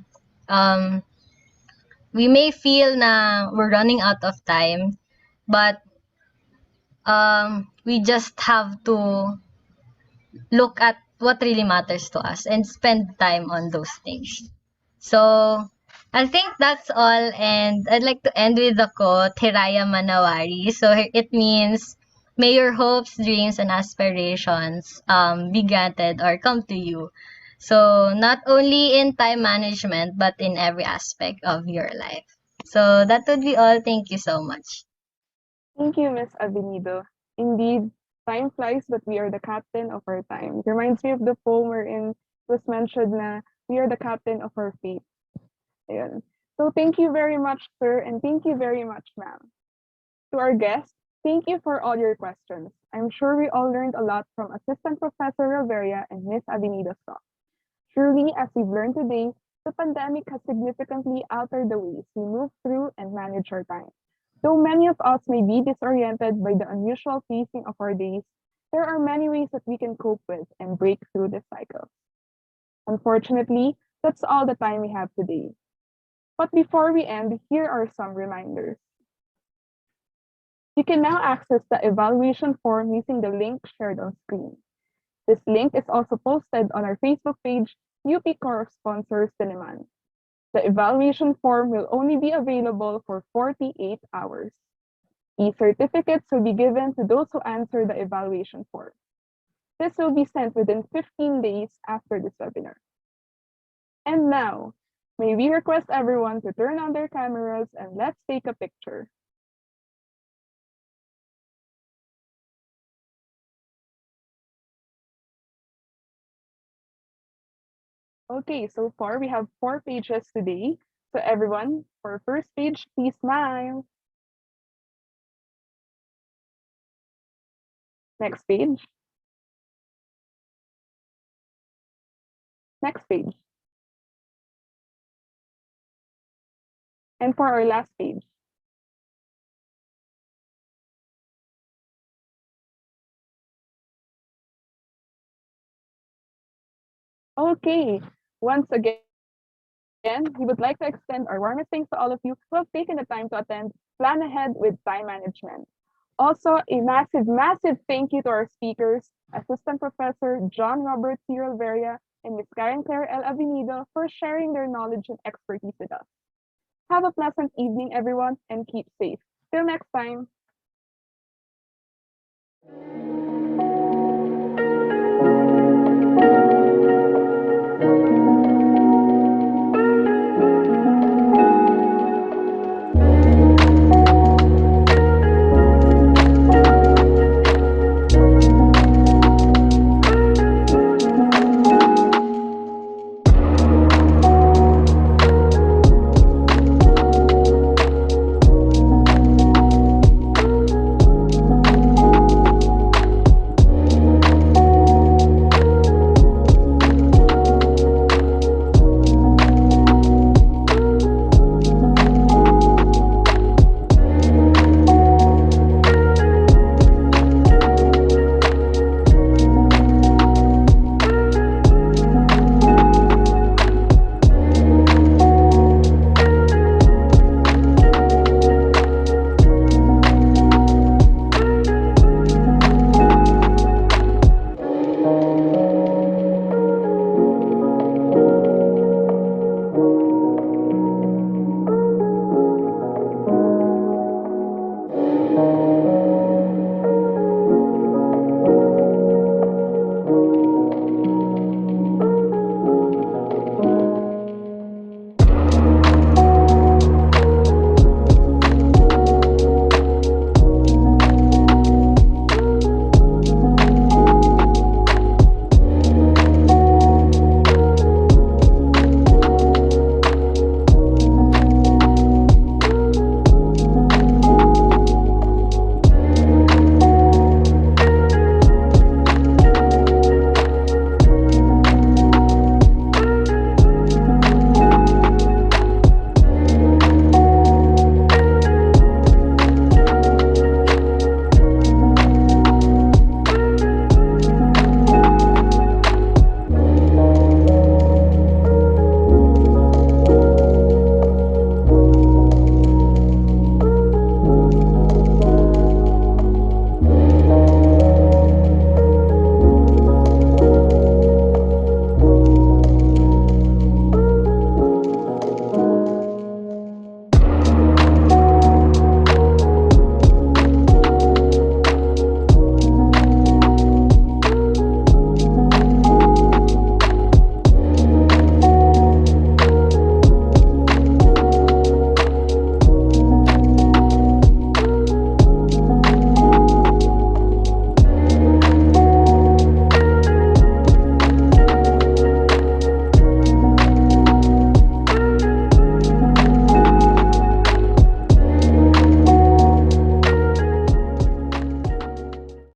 we may feel na we're running out of time, but we just have to look at what really matters to us and spend time on those things. So, I think that's all, and I'd like to end with the quote, Hiraya Manawari. So, it means, may your hopes, dreams, and aspirations be granted or come to you. So, not only in time management, but in every aspect of your life. So, that would be all. Thank you so much. Thank you, Ms. Avenido. Indeed, time flies, but we are the captain of our time. It reminds me of the poem wherein it was mentioned na we are the captain of our fate. Ayun. So thank you very much, sir, and thank you very much, ma'am. To our guests, thank you for all your questions. I'm sure we all learned a lot from Assistant Professor Rivera and Ms. Avenido's talk. Truly, as we've learned today, the pandemic has significantly altered the ways we move through and manage our time. Though many of us may be disoriented by the unusual pacing of our days, there are many ways that we can cope with and break through this cycle. Unfortunately, that's all the time we have today. But before we end, here are some reminders. You can now access the evaluation form using the link shared on screen. This link is also posted on our Facebook page, UP CoS Sponsors Diliman. The evaluation form will only be available for 48 hours. E-certificates will be given to those who answer the evaluation form. This will be sent within 15 days after this webinar. And now, may we request everyone to turn on their cameras and let's take a picture. Okay, so far we have 4 pages today. So everyone, for first page, please smile. Next page. Next page. And for our last page. Okay, once again, we would like to extend our warmest thanks to all of you who have taken the time to attend Plan Ahead with Time Management. Also, a massive, massive thank you to our speakers, Assistant Professor John Robert C. Rivera and Ms. Karen Claire L. Avenido for sharing their knowledge and expertise with us. Have a pleasant evening, everyone, and keep safe. Till next time.